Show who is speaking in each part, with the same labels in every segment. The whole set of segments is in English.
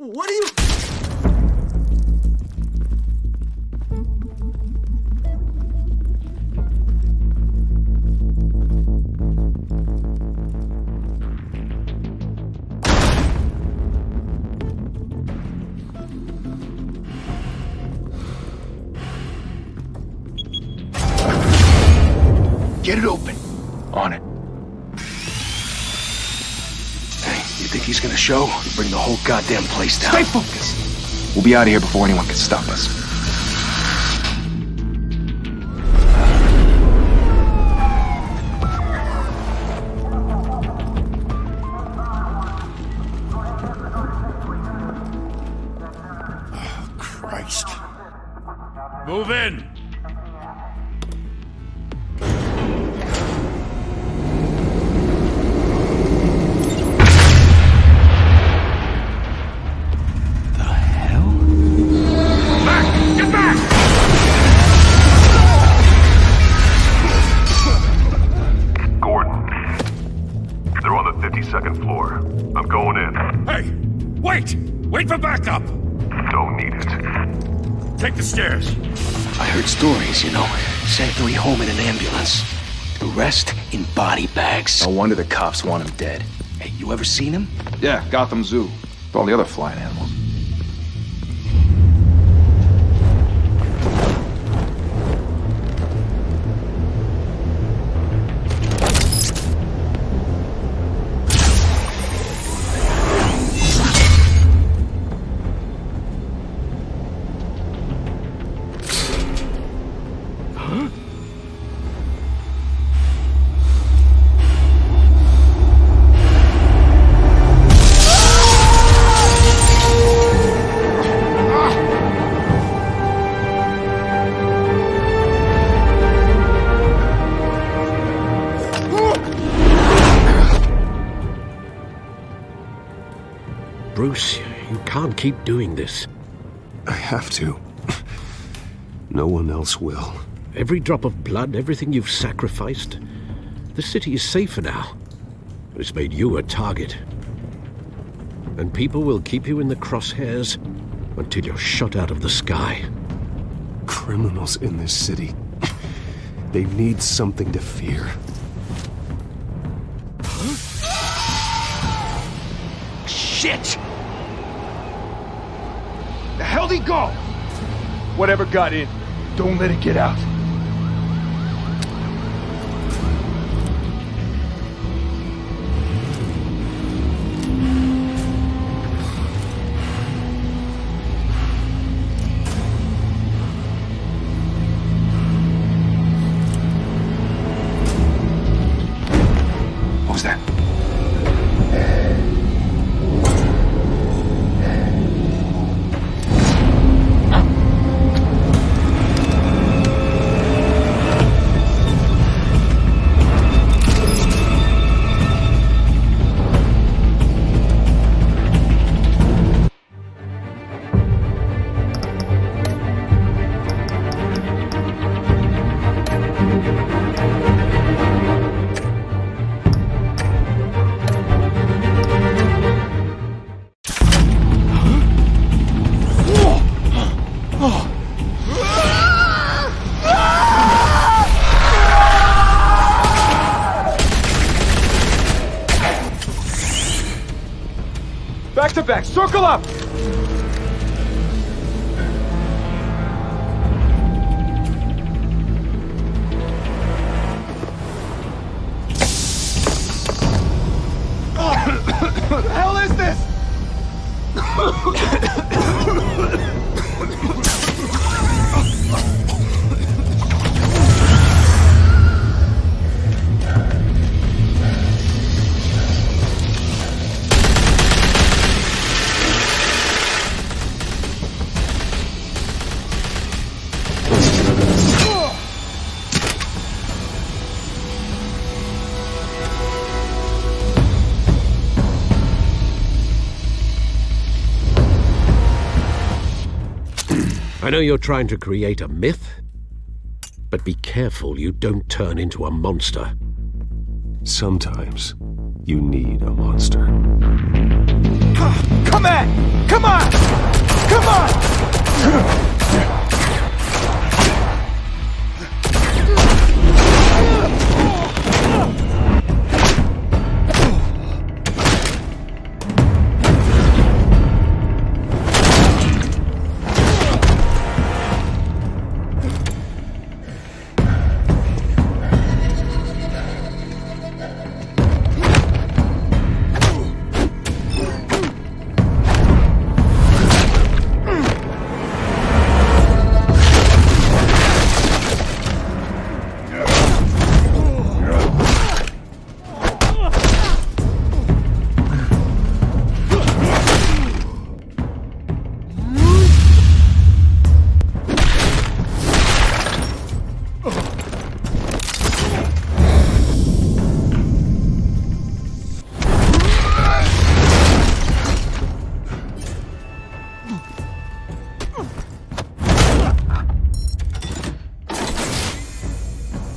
Speaker 1: What are you...
Speaker 2: Get it open. On it. Hey, you think he's gonna show? Bring the whole goddamn place down.
Speaker 3: Stay focused! We'll be out of here before anyone can stop us.
Speaker 1: Oh, Christ.
Speaker 4: Move in!
Speaker 5: Second floor. I'm going in.
Speaker 4: Hey! Wait! Wait for backup!
Speaker 5: Don't need it.
Speaker 4: Take the stairs.
Speaker 2: I heard stories, you know. Sent Louis home in an ambulance. The rest in body bags.
Speaker 3: No wonder the cops want him dead.
Speaker 2: Hey, you ever seen him?
Speaker 3: Yeah, Gotham Zoo. With all the other flying animals.
Speaker 6: Bruce, you can't keep doing this.
Speaker 7: I have to. No one else will.
Speaker 6: Every drop of blood, everything you've sacrificed. The city is safer now. It's made you a target. And people will keep you in the crosshairs until you're shot out of the sky.
Speaker 7: Criminals in this city. They need something to fear.
Speaker 2: Shit!
Speaker 3: The hell'd he go? Whatever got in, don't let it get out. What was that? Back to back, circle up! What the hell is this?
Speaker 6: I know you're trying to create a myth, but be careful you don't turn into a monster.
Speaker 7: Sometimes you need a monster.
Speaker 3: Come at! Come on! Come on!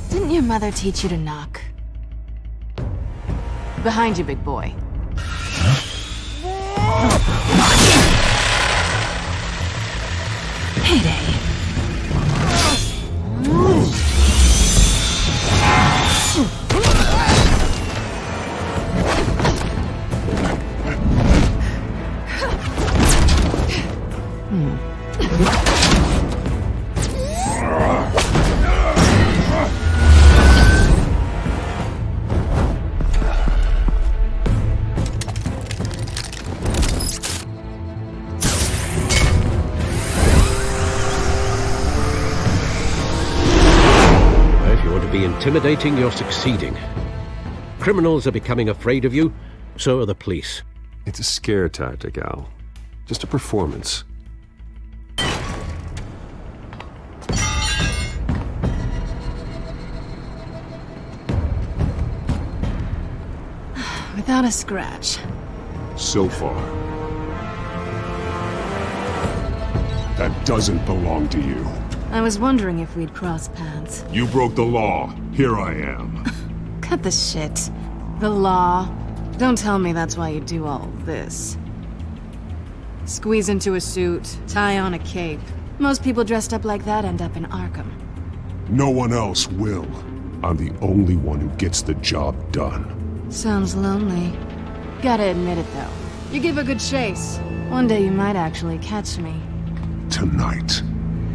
Speaker 1: Didn't your mother teach you to knock? Behind you, big boy. Payday.
Speaker 6: Intimidating, you're succeeding. Criminals are becoming afraid of you, so are the police.
Speaker 7: It's a scare tactic, Al. Just a performance.
Speaker 1: Without a scratch.
Speaker 8: So far. That doesn't belong to you.
Speaker 1: I was wondering if we'd cross paths.
Speaker 8: You broke the law. Here I am.
Speaker 1: Cut the shit. The law. Don't tell me that's why you do all this. Squeeze into a suit, tie on a cape. Most people dressed up like that end up in Arkham.
Speaker 8: No one else will. I'm the only one who gets the job done.
Speaker 1: Sounds lonely. Gotta admit it, though. You give a good chase. One day you might actually catch me.
Speaker 8: Tonight.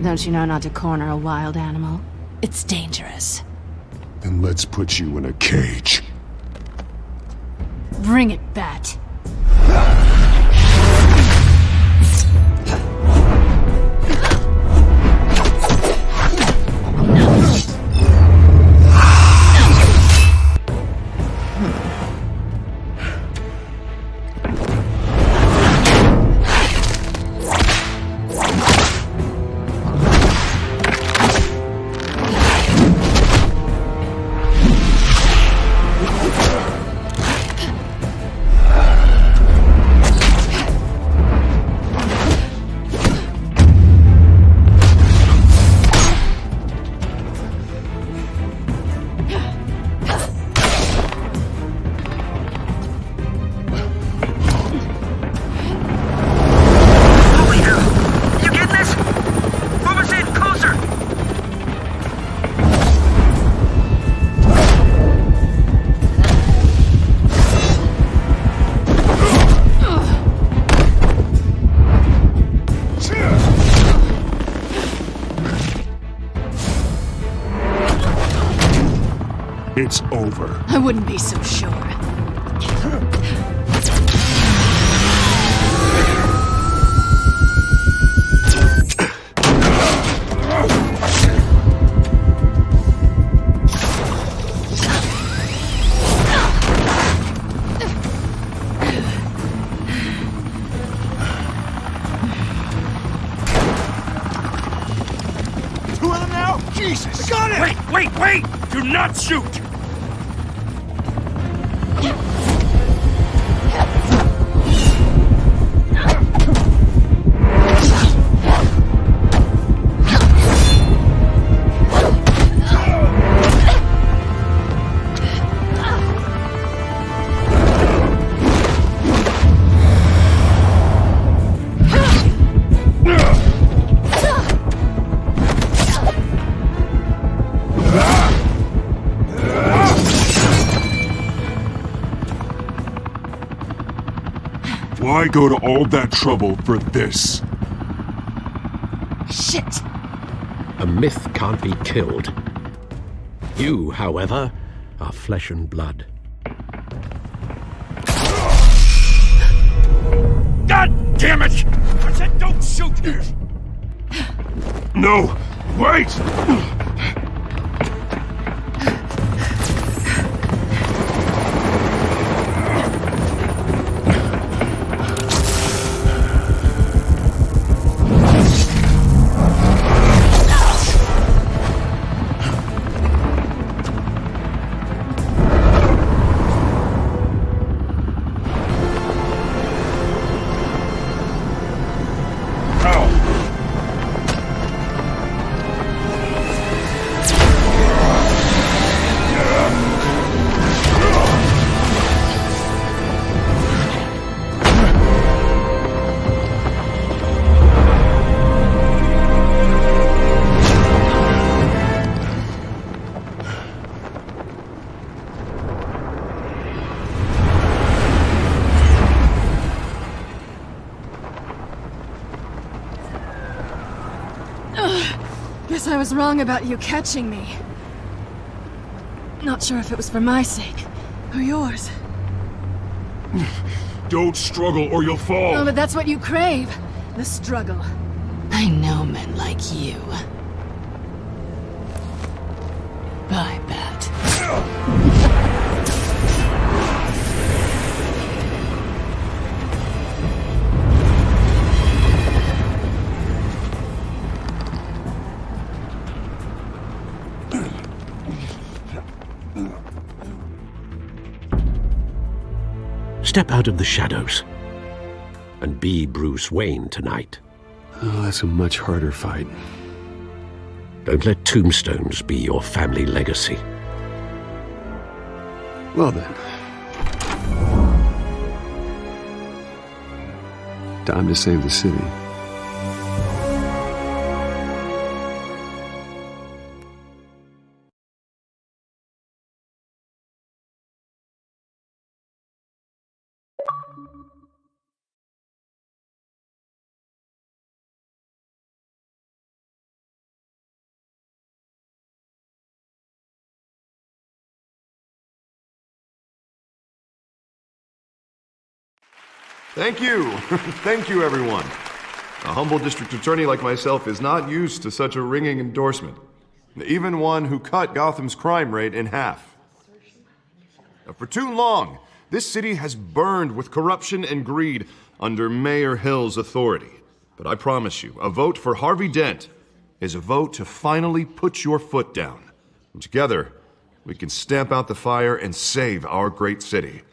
Speaker 1: Don't you know not to corner a wild animal? It's dangerous.
Speaker 8: Then let's put you in a cage.
Speaker 1: Bring it, Bat.
Speaker 8: It's over.
Speaker 1: I wouldn't be so sure.
Speaker 3: Two of them now? Jesus! Got it!
Speaker 4: Wait! Do not shoot!
Speaker 8: Why go to all that trouble for this?
Speaker 1: Shit!
Speaker 6: A myth can't be killed. You, however, are flesh and blood.
Speaker 4: God damn it! I said don't shoot!
Speaker 8: No! Wait!
Speaker 1: Guess I was wrong about you catching me. Not sure if it was for my sake, or yours.
Speaker 8: Don't struggle or you'll fall!
Speaker 1: Oh, but that's what you crave. The struggle. I know men like you. Bye, Bat.
Speaker 6: Step out of the shadows and be Bruce Wayne tonight.
Speaker 7: Oh, that's a much harder fight.
Speaker 6: Don't let tombstones be your family legacy.
Speaker 7: Well then. Time to save the city.
Speaker 9: Thank you. Thank you, everyone. A humble district attorney like myself is not used to such a ringing endorsement. Even one who cut Gotham's crime rate in half. For too long, this city has burned with corruption and greed under Mayor Hill's authority. But I promise you, a vote for Harvey Dent is a vote to finally put your foot down. And together, we can stamp out the fire and save our great city.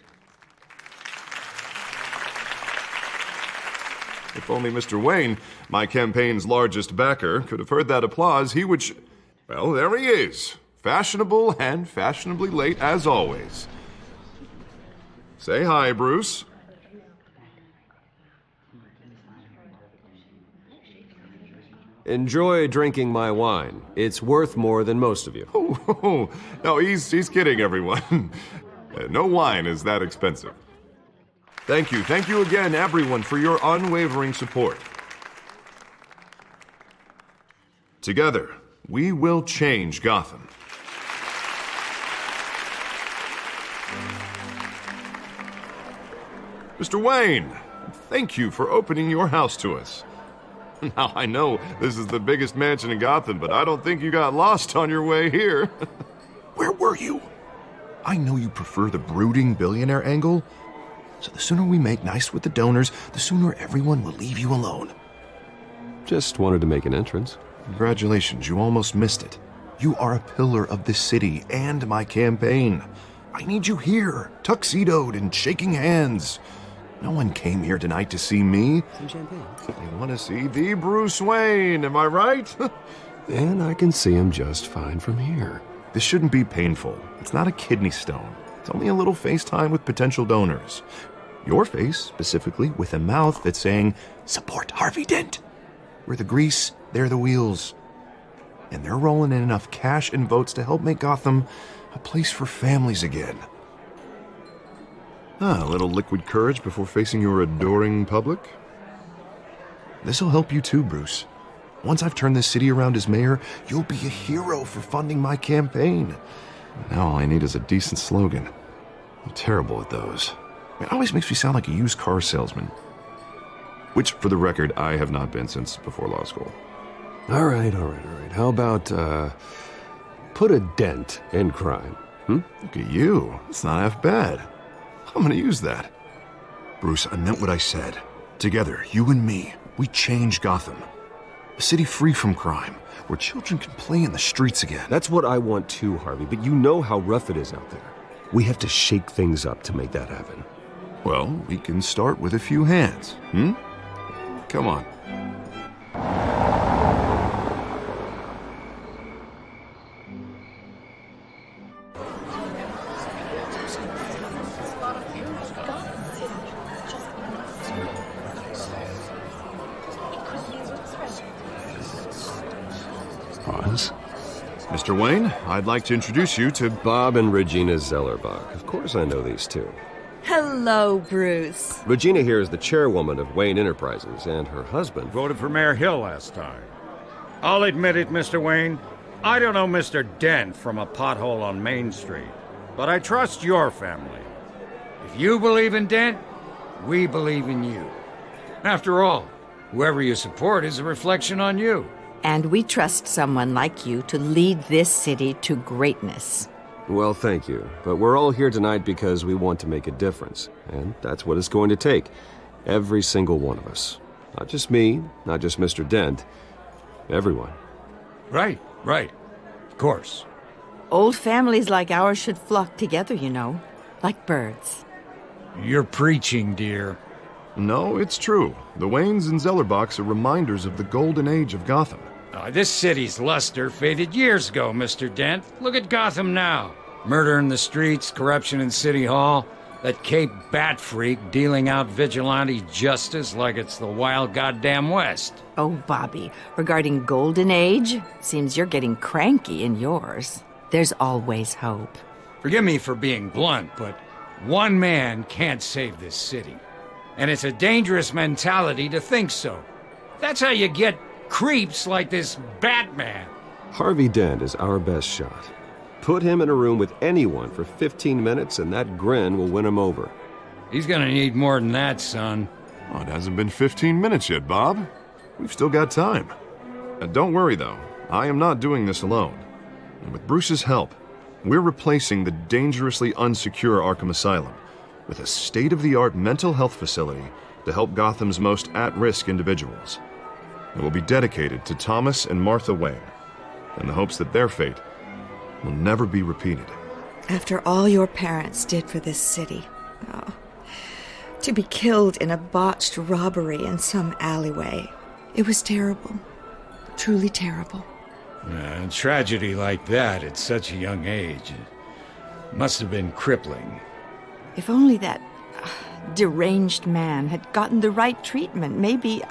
Speaker 9: If only Mr. Wayne, my campaign's largest backer, could have heard that applause, he would well, there he is. Fashionable and fashionably late as always. Say hi, Bruce.
Speaker 10: Enjoy drinking my wine. It's worth more than most of you.
Speaker 9: Oh, no, he's kidding, everyone. No wine is that expensive. Thank you again, everyone, for your unwavering support. Together, we will change Gotham. Mr. Wayne, thank you for opening your house to us. Now, I know this is the biggest mansion in Gotham, but I don't think you got lost on your way here.
Speaker 2: Where were you?
Speaker 9: I know you prefer the brooding billionaire angle, so the sooner we make nice with the donors, the sooner everyone will leave you alone.
Speaker 7: Just wanted to make an entrance.
Speaker 9: Congratulations, you almost missed it. You are a pillar of this city and my campaign. I need you here, tuxedoed and shaking hands. No one came here tonight to see me.
Speaker 10: Some champagne.
Speaker 9: They want to see the Bruce Wayne, am I right?
Speaker 7: And I can see him just fine from here.
Speaker 9: This shouldn't be painful. It's not a kidney stone. It's only a little FaceTime with potential donors. Your face, specifically, with a mouth that's saying, support Harvey Dent. We're the grease, they're the wheels. And they're rolling in enough cash and votes to help make Gotham a place for families again. A little liquid courage before facing your adoring public? This'll help you too, Bruce. Once I've turned this city around as mayor, you'll be a hero for funding my campaign. Now all I need is a decent slogan. I'm terrible at those. It always makes me sound like a used car salesman. Which, for the record, I have not been since before law school.
Speaker 7: All right. How about, put a dent in crime?
Speaker 9: Look at you. It's not half bad. I'm gonna use that. Bruce, I meant what I said. Together, you and me, we change Gotham. A city free from crime, where children can play in the streets again.
Speaker 7: That's what I want too, Harvey, but you know how rough it is out there. We have to shake things up to make that happen.
Speaker 9: Well, we can start with a few hands, Come on.
Speaker 7: Pause.
Speaker 9: Mr. Wayne, I'd like to introduce you to
Speaker 7: Bob and Regina Zellerbach. Of course I know these two.
Speaker 11: Hello, Bruce.
Speaker 7: Regina here is the chairwoman of Wayne Enterprises, and her husband
Speaker 4: Voted for Mayor Hill last time. I'll admit it, Mr. Wayne. I don't know Mr. Dent from a pothole on Main Street, but I trust your family. If you believe in Dent, we believe in you. After all, whoever you support is a reflection on you.
Speaker 11: And we trust someone like you to lead this city to greatness.
Speaker 7: Well, thank you. But we're all here tonight because we want to make a difference. And that's what it's going to take. Every single one of us. Not just me, not just Mr. Dent. Everyone.
Speaker 4: Right. Of course.
Speaker 11: Old families like ours should flock together, you know, like birds.
Speaker 4: You're preaching, dear.
Speaker 9: No, it's true. The Waynes and Zellerbachs are reminders of the golden age of Gotham.
Speaker 4: This city's luster faded years ago, Mr. Dent. Look at Gotham now. Murder in the streets, corruption in City Hall, that Cape Bat freak dealing out vigilante justice like it's the wild goddamn West.
Speaker 11: Oh, Bobby, regarding Golden Age, seems you're getting cranky in yours. There's always hope.
Speaker 4: Forgive me for being blunt, but one man can't save this city. And it's a dangerous mentality to think so. That's how you get creeps like this Batman.
Speaker 7: Harvey Dent is our best shot. Put him in a room with anyone for 15 minutes and that grin will win him over.
Speaker 4: He's gonna need more than that, son.
Speaker 9: Oh, it hasn't been 15 minutes yet, Bob. We've still got time. Don't worry, though. I am not doing this alone. And with Bruce's help, we're replacing the dangerously unsecure Arkham Asylum with a state-of-the-art mental health facility to help Gotham's most at-risk individuals. It will be dedicated to Thomas and Martha Wayne, in the hopes that their fate will never be repeated.
Speaker 12: After all your parents did for this city, to be killed in a botched robbery in some alleyway, it was terrible. Truly terrible.
Speaker 4: A tragedy like that at such a young age must have been crippling.
Speaker 11: If only that deranged man had gotten the right treatment, maybe...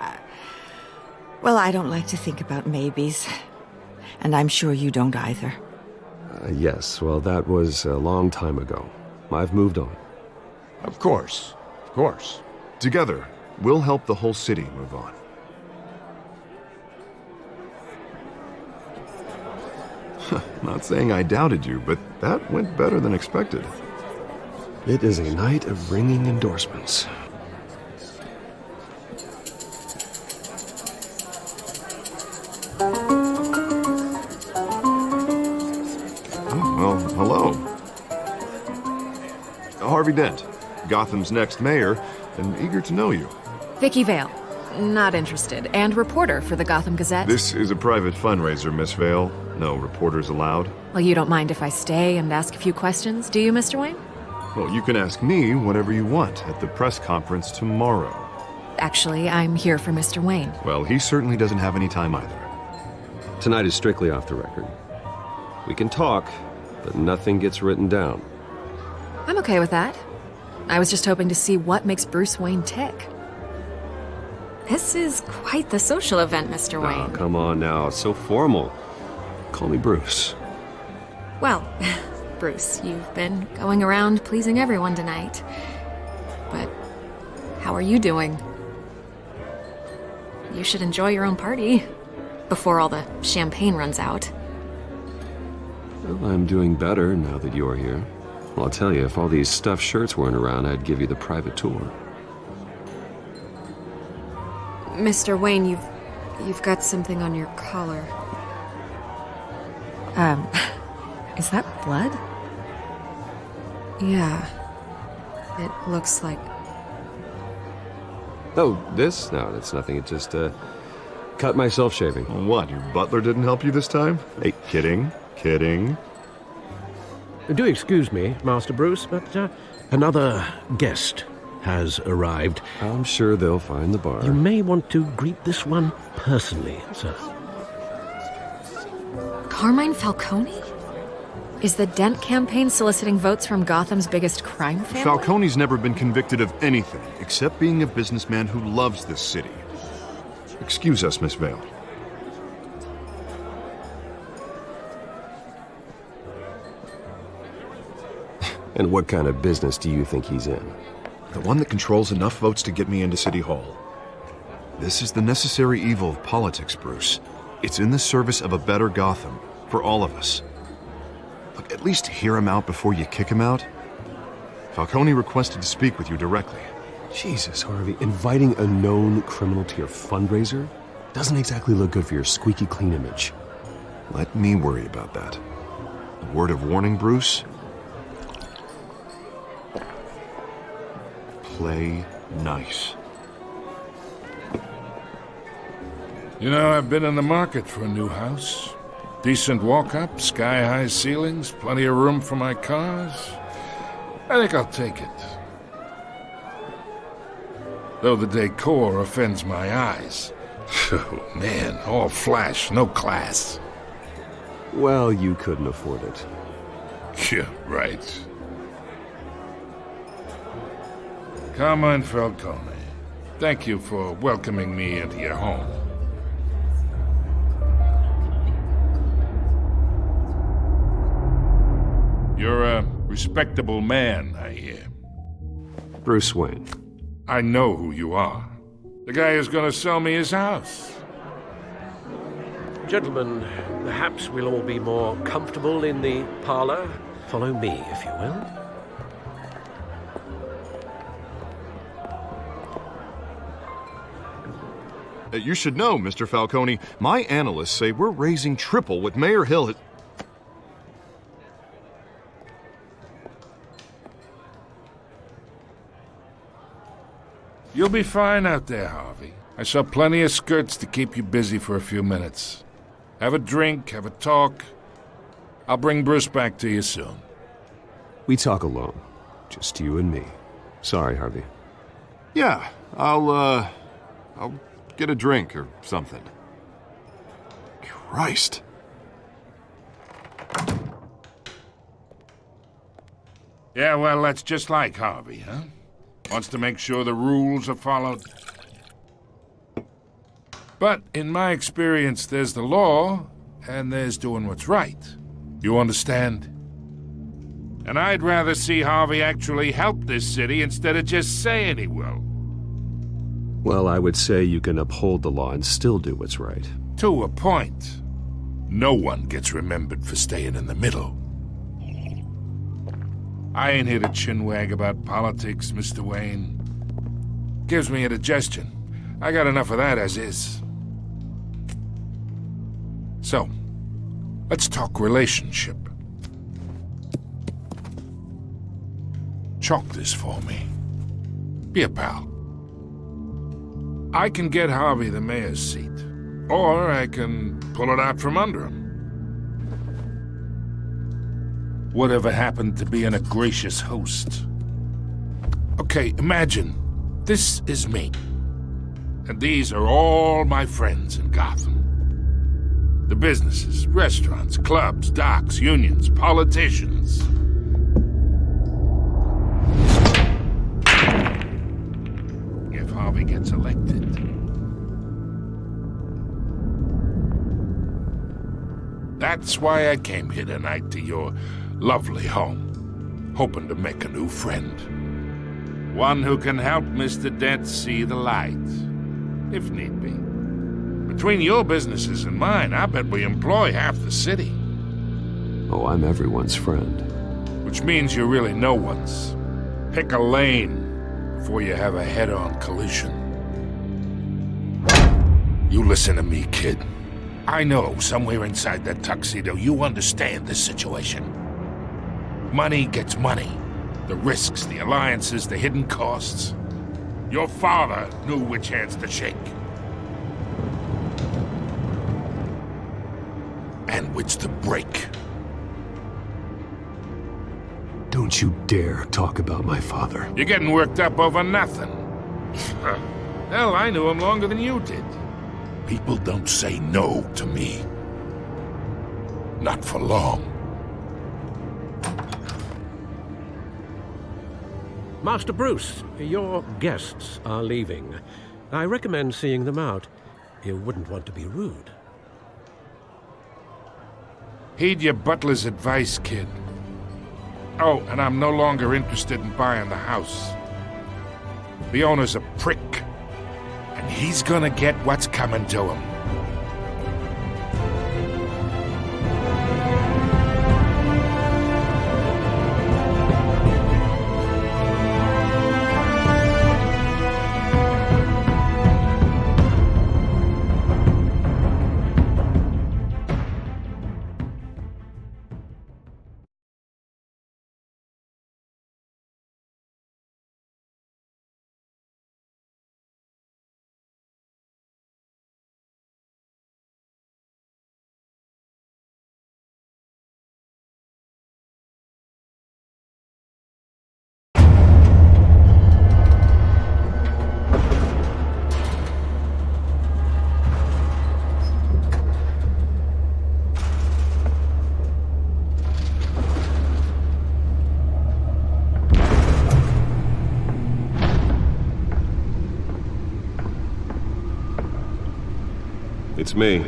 Speaker 11: Well, I don't like to think about maybes. And I'm sure you don't either.
Speaker 7: Yes, well, that was a long time ago. I've moved on.
Speaker 4: Of course.
Speaker 9: Together, we'll help the whole city move on. Not saying I doubted you, but that went better than expected.
Speaker 7: It is a night of ringing endorsements.
Speaker 9: Well, hello. Harvey Dent, Gotham's next mayor, and eager to know you.
Speaker 1: Vicky Vale. Not interested. And reporter for the Gotham Gazette.
Speaker 9: This is a private fundraiser, Miss Vale. No reporters allowed.
Speaker 1: Well, you don't mind if I stay and ask a few questions, do you, Mr. Wayne?
Speaker 9: Well, you can ask me whatever you want at the press conference tomorrow.
Speaker 1: Actually, I'm here for Mr. Wayne.
Speaker 9: Well, he certainly doesn't have any time either.
Speaker 7: Tonight is strictly off the record. We can talk, but nothing gets written down.
Speaker 1: I'm okay with that. I was just hoping to see what makes Bruce Wayne tick. This is quite the social event, Mr. Wayne.
Speaker 7: Oh, come on now. It's so formal. Call me Bruce.
Speaker 1: Well, Bruce, you've been going around pleasing everyone tonight.
Speaker 13: but how are you doing? You should enjoy your own party before all the champagne runs out.
Speaker 7: Well, I'm doing better now that you're here. Well, I'll tell you, if all these stuffed shirts weren't around, I'd give you the private tour.
Speaker 13: Mr. Wayne, you've got something on your collar.
Speaker 11: Is that blood?
Speaker 13: Yeah. It looks like...
Speaker 7: Oh, this? No, that's nothing. It just, cut myself shaving.
Speaker 9: What, your butler didn't help you this time? Hey, kidding.
Speaker 6: Do excuse me, Master Bruce, but another guest has arrived.
Speaker 7: I'm sure they'll find the bar.
Speaker 6: You may want to greet this one personally, sir.
Speaker 13: Carmine Falcone? Is the Dent campaign soliciting votes from Gotham's biggest crime family?
Speaker 9: Falcone's never been convicted of anything except being a businessman who loves this city. Excuse us, Miss Vale.
Speaker 7: And what kind of business do you think he's in?
Speaker 9: The one that controls enough votes to get me into City Hall. This is the necessary evil of politics, Bruce. It's in the service of a better Gotham, for all of us. Look, at least hear him out before you kick him out. Falcone requested to speak with you directly.
Speaker 7: Jesus, Harvey, inviting a known criminal to your fundraiser doesn't exactly look good for your squeaky clean image.
Speaker 9: Let me worry about that. A word of warning, Bruce. Play nice.
Speaker 14: You know, I've been in the market for a new house. Decent walk-up, sky-high ceilings, plenty of room for my cars. I think I'll take it. Though the decor offends my eyes. Oh, man, all flash, no class.
Speaker 7: Well, you couldn't afford it.
Speaker 14: Yeah, right. Carmine Falcone, thank you for welcoming me into your home. You're a respectable man, I hear.
Speaker 7: Bruce Wayne.
Speaker 14: I know who you are. The guy who's gonna sell me his house.
Speaker 6: Gentlemen, perhaps we'll all be more comfortable in the parlor. Follow me, if you will.
Speaker 9: You should know, Mr. Falcone, my analysts say we're raising triple what Mayor Hill had...
Speaker 14: You'll be fine out there, Harvey. I saw plenty of skirts to keep you busy for a few minutes. Have a drink, have a talk. I'll bring Bruce back to you soon.
Speaker 7: We talk alone. Just you and me. Sorry, Harvey.
Speaker 9: Yeah, I'll get a drink or something. Christ.
Speaker 14: Yeah, well, that's just like Harvey, huh? Wants to make sure the rules are followed. But in my experience, there's the law, and there's doing what's right. You understand? And I'd rather see Harvey actually help this city instead of just saying he will.
Speaker 7: Well, I would say you can uphold the law and still do what's right.
Speaker 14: To a point. No one gets remembered for staying in the middle. I ain't here to chinwag about politics, Mr. Wayne. Gives me indigestion. I got enough of that as is. So, let's talk relationship. Chalk this for me. Be a pal. I can get Harvey the mayor's seat, or I can pull it out from under him. Whatever happened to being a gracious host? Okay, imagine this is me, and these are all my friends in Gotham. The businesses, restaurants, clubs, docks, unions, politicians. If Harvey gets elected. That's why I came here tonight to your lovely home, hoping to make a new friend. One who can help Mr. Dent see the light, if need be. Between your businesses and mine, I bet we employ half the city.
Speaker 7: Oh, I'm everyone's friend.
Speaker 14: Which means you're really no one's. Pick a lane before you have a head-on collision. You listen to me, kid. I know somewhere inside that tuxedo you understand this situation. Money gets money. The risks, the alliances, the hidden costs. Your father knew which hands to shake. And which to break.
Speaker 8: Don't you dare talk about my father.
Speaker 14: You're getting worked up over nothing. Hell, I knew him longer than you did. People don't say no to me. Not for long.
Speaker 6: Master Bruce, your guests are leaving. I recommend seeing them out. You wouldn't want to be rude.
Speaker 14: Heed your butler's advice, kid. Oh, and I'm no longer interested in buying the house. The owner's a prick, and he's gonna get what's coming to him.
Speaker 7: It's me.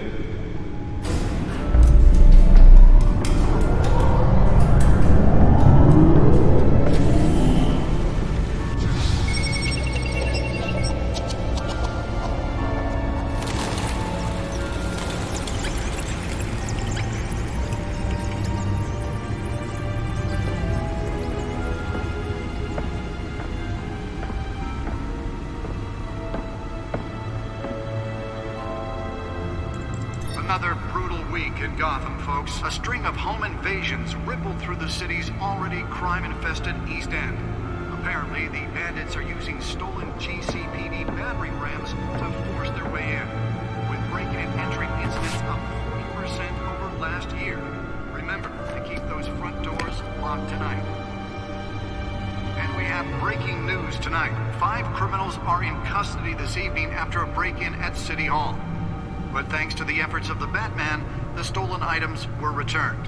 Speaker 15: Another brutal week in Gotham, folks. A string of home invasions rippled through the city's already crime-infested East End. Apparently, the bandits are using stolen GCPD battering rams to force their way in, with break-in and entry incidents up 40% over last year. Remember to keep those front doors locked tonight. And we have breaking news tonight. 5 criminals are in custody this evening after a break-in at City Hall. But thanks to the efforts of the Batman, the stolen items were returned.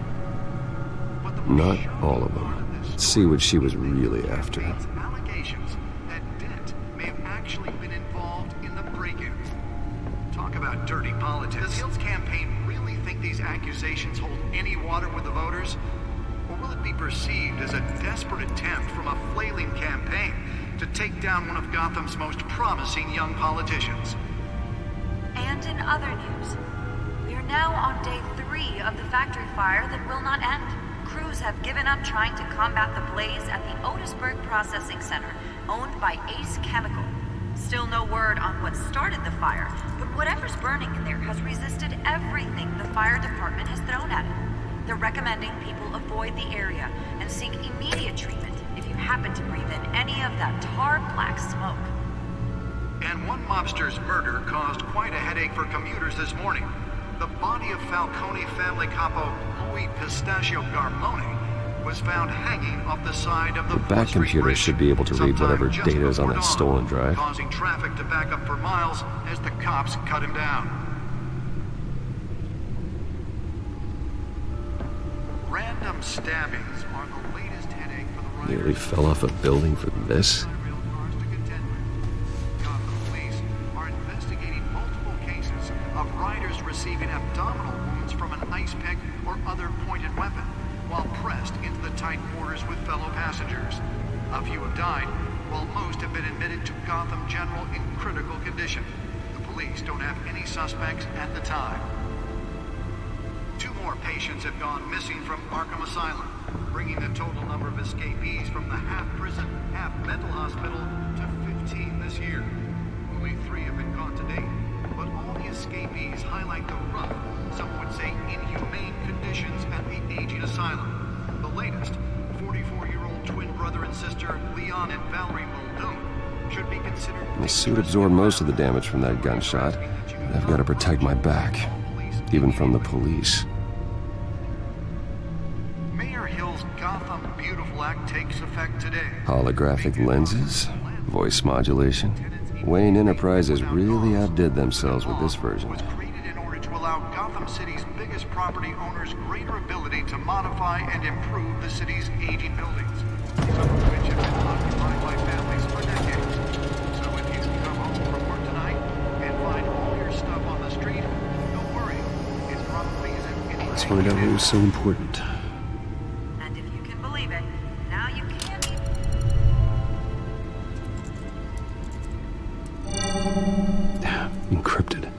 Speaker 7: Not all of them. Let's see what she was really after.
Speaker 15: Allegations that Dent may have actually been involved in the break-in. Talk about dirty politics. Does Hill's campaign really think these accusations hold any water with the voters? Or will it be perceived as a desperate attempt from a flailing campaign to take down one of Gotham's most promising young politicians?
Speaker 16: And in other news, we are now on day 3 of the factory fire that will not end. Crews have given up trying to combat the blaze at the Otisburg Processing Center, owned by Ace Chemical. Still no word on what started the fire, but whatever's burning in there has resisted everything the fire department has thrown at it. They're recommending people avoid the area and seek immediate treatment if you happen to breathe in any of that tar black smoke.
Speaker 15: And one mobster's murder caused quite a headache for commuters this morning. The body of Falcone family capo Louis Pistachio Garmone was found hanging off the side of the
Speaker 7: back computer should be able to read whatever data is on that stolen drive.
Speaker 15: Causing traffic to back up for miles as the cops cut him down. Random stabbings are the latest headache for the riders.
Speaker 7: Nearly fell off a building for this.
Speaker 15: Of riders receiving abdominal wounds from an ice pick or other pointed weapon while pressed into the tight quarters with fellow passengers. A few have died, while most have been admitted to Gotham General in critical condition. The police don't have any suspects at the time. 2 more patients have gone missing from Arkham Asylum, bringing the total number of escapees from the half-prison, half-mental hospital to 15 this year. Only 3 have been caught to date, but all the escapees highlight the rough, some would say inhumane conditions at the aging asylum. The latest, 44-year-old twin brother and sister Leon and Valerie Muldoon, should be considered...
Speaker 7: The suit absorbed most of the damage from that gunshot. I've got to protect my back, even from the police.
Speaker 15: Mayor Hill's Gotham Beautiful Act takes effect today.
Speaker 7: Holographic lenses, voice modulation. Wayne Enterprises really outdid themselves with this version.
Speaker 15: Was created in order to allow Gotham City's biggest property owners greater ability to modify and improve the city's aging buildings, some of which have been occupied by families for decades. So if you come home from work tonight and find all your stuff on the street, don't worry. It's probably isn't anything.
Speaker 7: Let's find out what was so important.
Speaker 16: And if you can believe it, now you can
Speaker 7: Encrypted.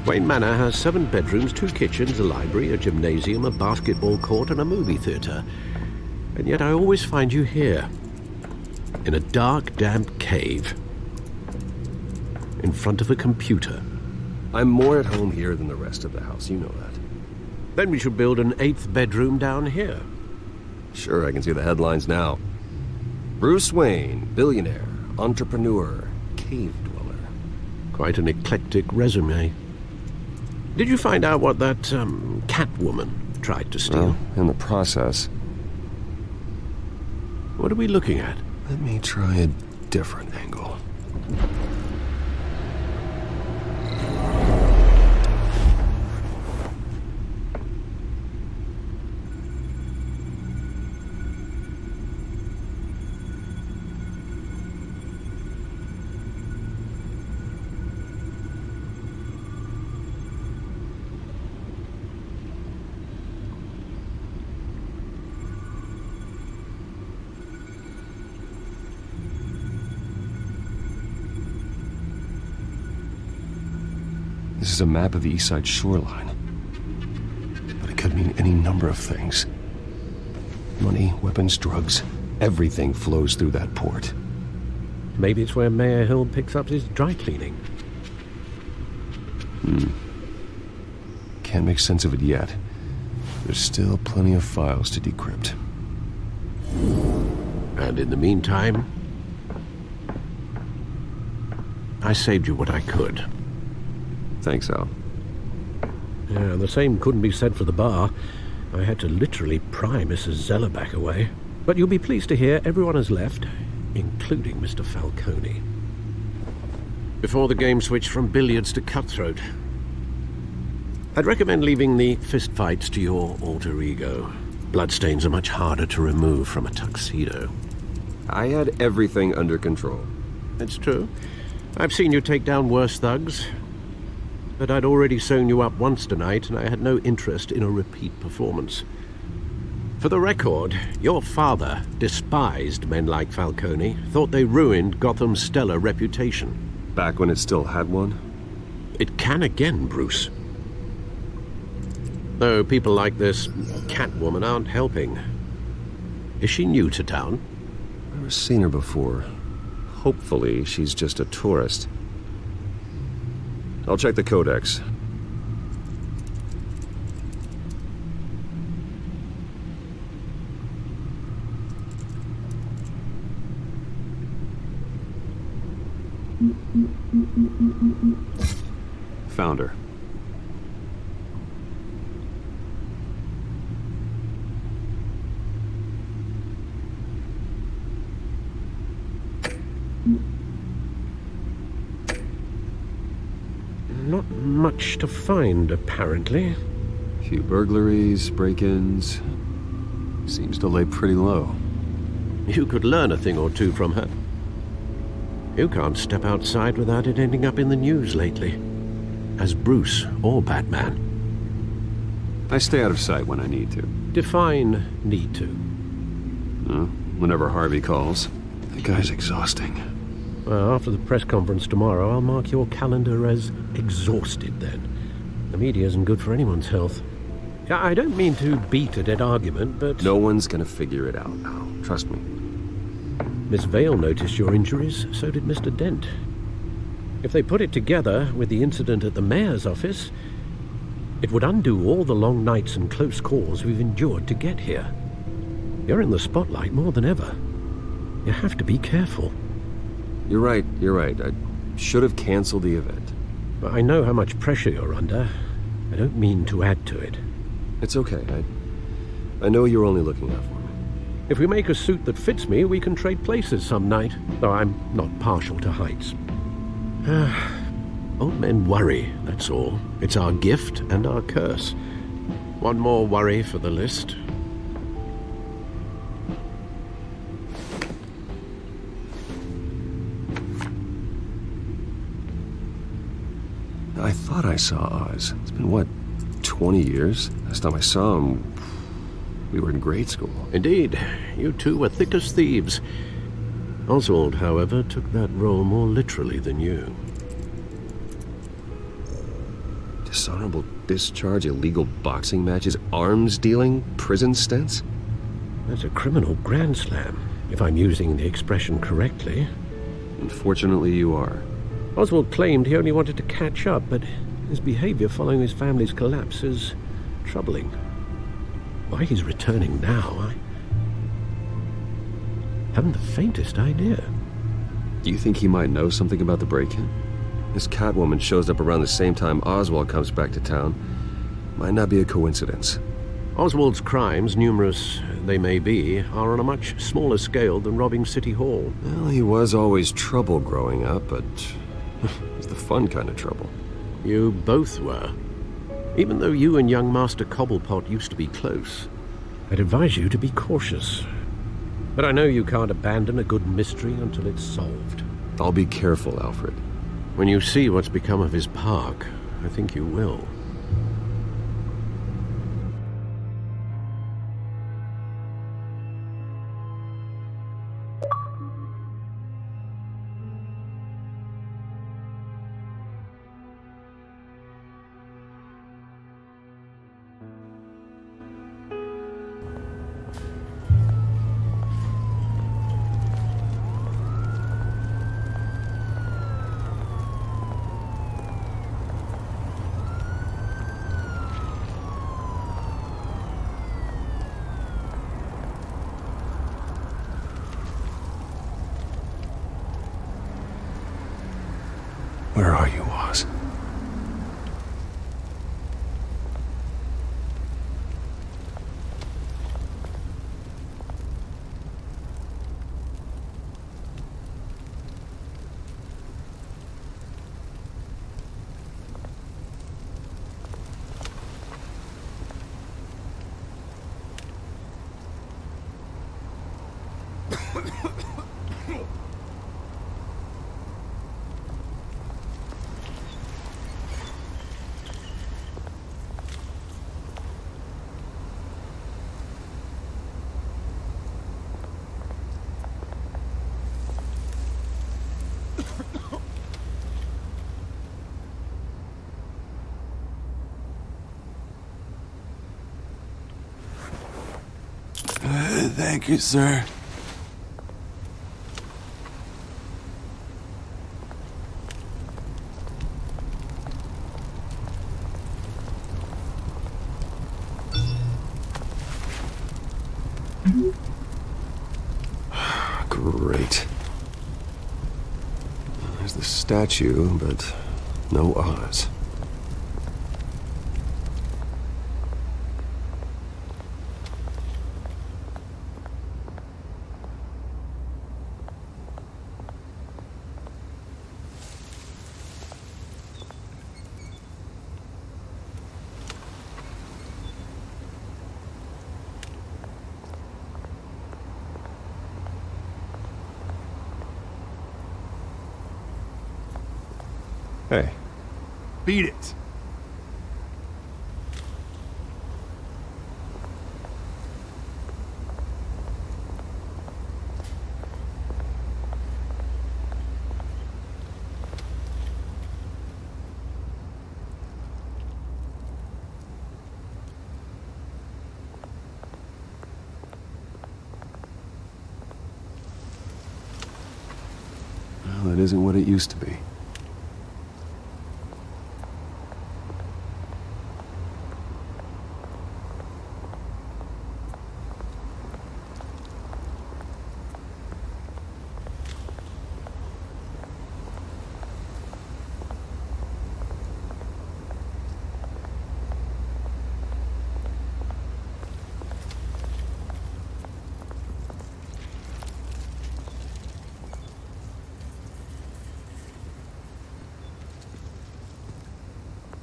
Speaker 6: Wayne Manor has 7 bedrooms, 2 kitchens, a library, a gymnasium, a basketball court, and a movie theater. And yet I always find you here, in a dark, damp cave, in front of a computer.
Speaker 7: I'm more at home here than the rest of the house, you know that.
Speaker 6: Then we should build an 8th bedroom down here.
Speaker 7: Sure, I can see the headlines now. Bruce Wayne, billionaire, entrepreneur, cave dweller.
Speaker 6: Quite an eclectic resume. Did you find out what that, Catwoman tried to steal?
Speaker 7: Well, in the process.
Speaker 6: What are we looking at?
Speaker 7: Let me try a different angle. This is a map of the East Side shoreline. But it could mean any number of things. Money, weapons, drugs, everything flows through that port.
Speaker 6: Maybe it's where Mayor Hill picks up his dry cleaning.
Speaker 7: Can't make sense of it yet. There's still plenty of files to decrypt.
Speaker 6: And in the meantime, I saved you what I could.
Speaker 7: Thanks, Al.
Speaker 6: Yeah, the same couldn't be said for the bar. I had to literally pry Mrs. Zellerback away. But you'll be pleased to hear everyone has left, including Mr. Falcone. Before the game switched from billiards to cutthroat. I'd recommend leaving the fistfights to your alter ego. Bloodstains are much harder to remove from a tuxedo.
Speaker 7: I had everything under control.
Speaker 6: It's true. I've seen you take down worse thugs. But I'd already sewn you up once tonight, and I had no interest in a repeat performance. For the record, your father despised men like Falcone, thought they ruined Gotham's stellar reputation.
Speaker 7: Back when it still had one?
Speaker 6: It can again, Bruce. Though people like this Catwoman aren't helping. Is she new to town?
Speaker 7: I've never seen her before. Hopefully, she's just a tourist. I'll check the codex. Found her.
Speaker 6: Not much to find, apparently.
Speaker 7: Few burglaries, break-ins. Seems to lay pretty low.
Speaker 6: You could learn a thing or two from her. You can't step outside without it ending up in the news lately. As Bruce or Batman.
Speaker 7: I stay out of sight when I need to.
Speaker 6: Define need to.
Speaker 7: whenever Harvey calls. The guy's exhausting.
Speaker 6: Well, after the press conference tomorrow, I'll mark your calendar as exhausted then. The media isn't good for anyone's health. I don't mean to beat a dead argument, but...
Speaker 7: No one's gonna figure it out now. Trust me.
Speaker 6: Miss Vale noticed your injuries, so did Mr. Dent. If they put it together with the incident at the mayor's office, it would undo all the long nights and close calls we've endured to get here. You're in the spotlight more than ever. You have to be careful.
Speaker 7: You're right. I should have canceled the event.
Speaker 6: But I know how much pressure you're under. I don't mean to add to it.
Speaker 7: It's okay. I know you're only looking out for me.
Speaker 6: If we make a suit that fits me, we can trade places some night, though I'm not partial to heights. Old men worry, that's all. It's our gift and our curse. One more worry for the list.
Speaker 7: I thought I saw Oz. It's been, what, 20 years? Last time I saw him, we were in grade school.
Speaker 6: Indeed. You two were thick as thieves. Oswald, however, took that role more literally than you.
Speaker 7: Dishonorable discharge, illegal boxing matches, arms dealing, prison stints?
Speaker 6: That's a criminal grand slam, if I'm using the expression correctly.
Speaker 7: Unfortunately, you are.
Speaker 6: Oswald claimed he only wanted to catch up, but his behavior following his family's collapse is troubling. Why he's returning now, I haven't the faintest idea.
Speaker 7: Do you think he might know something about the break-in? This Catwoman shows up around the same time Oswald comes back to town. Might not be a coincidence.
Speaker 6: Oswald's crimes, numerous they may be, are on a much smaller scale than robbing City Hall.
Speaker 7: Well, he was always trouble growing up, but it's the fun kind of trouble.
Speaker 6: You both were. Even though you and young Master Cobblepot used to be close, I'd advise you to be cautious. But I know you can't abandon a good mystery until it's solved.
Speaker 7: I'll be careful, Alfred.
Speaker 6: When you see what's become of his park, I think you will.
Speaker 2: Where are you, Oz?
Speaker 17: Thank you, sir.
Speaker 7: Great. There's the statue, but no Oz. Hey.
Speaker 3: Beat it.
Speaker 7: Well, it isn't what it used to be.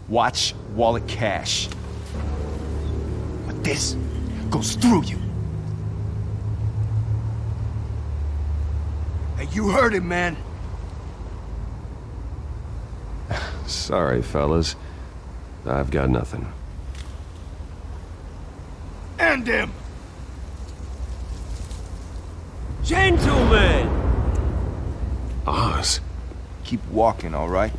Speaker 3: Watch wallet cash. But this goes through you. Hey, you heard him, man.
Speaker 7: Sorry, fellas. I've got nothing.
Speaker 3: End him!
Speaker 2: Gentlemen!
Speaker 7: Oz.
Speaker 3: Keep walking, all right?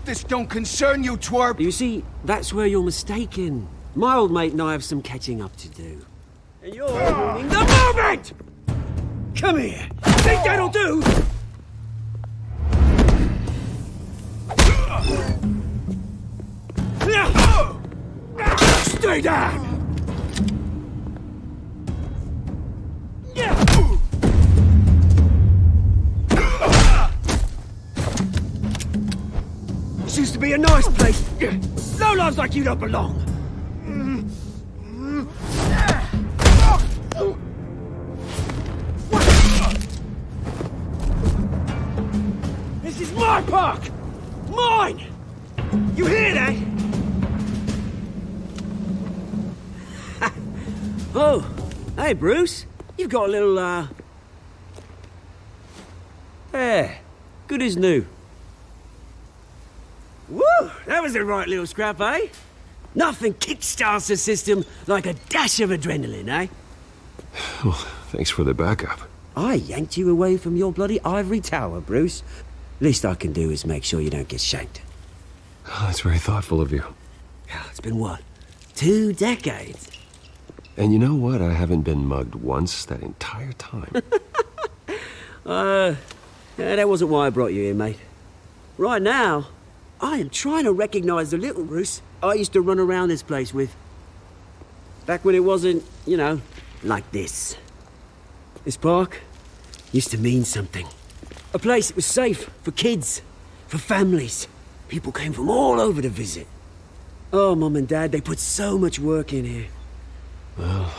Speaker 3: This don't concern you, twerp!
Speaker 2: You see, that's where you're mistaken. My old mate and I have some catching up to do. And you're ruining the moment! Come here! Think that'll do? Stay down! This used to be a nice place. Lowlifes like you don't belong. This is my park! Mine! You hear that? Oh, hey, Bruce. You've got a little, There. Good as new. Woo! That was a right little scrap, eh? Nothing kickstarts the system like a dash of adrenaline, eh?
Speaker 7: Well, thanks for the backup.
Speaker 2: I yanked you away from your bloody ivory tower, Bruce. Least I can do is make sure you don't get shanked.
Speaker 7: Oh, that's very thoughtful of you.
Speaker 2: It's been what? 2 decades?
Speaker 7: And you know what? I haven't been mugged once that entire time.
Speaker 2: Yeah, that wasn't why I brought you here, mate. Right now, I am trying to recognize the little Bruce I used to run around this place with. Back when it wasn't, you know, like this. This park used to mean something. A place that was safe for kids, for families. People came from all over to visit. Oh, Mum and Dad, they put so much work in here.
Speaker 7: Well,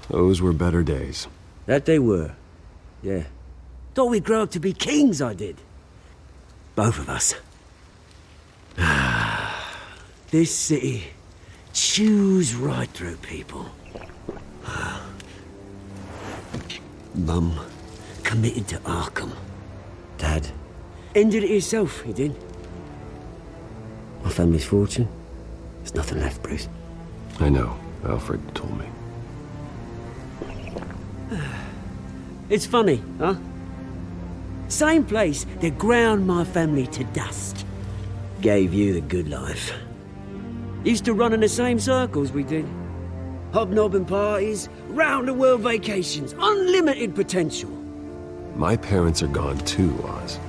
Speaker 7: those were better days.
Speaker 2: That they were. Yeah. Thought we'd grow up to be kings, I did. Both of us. This city chews right through people. Mum committed to Arkham. Dad ended it himself, he did. My family's fortune. There's nothing left, Bruce.
Speaker 7: I know. Alfred told me.
Speaker 2: It's funny, huh? Same place that ground my family to dust. Gave you the good life. Used to run in the same circles we did. Hobnobbing parties, round-the-world vacations, unlimited potential.
Speaker 7: My parents are gone too, Oz.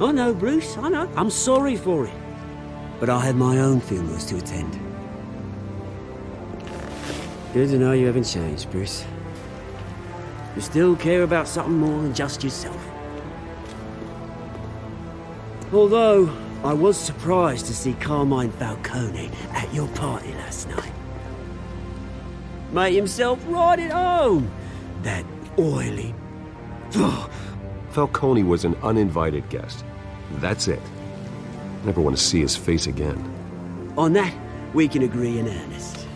Speaker 2: I know, Bruce, I know. I'm sorry for it. But I had my own funerals to attend. Good to know you haven't changed, Bruce. You still care about something more than just yourself. Although, I was surprised to see Carmine Falcone at your party last night. Made himself right at home. That oily...
Speaker 7: Falcone was an uninvited guest. That's it. Never want to see his face again.
Speaker 2: On that, we can agree in earnest.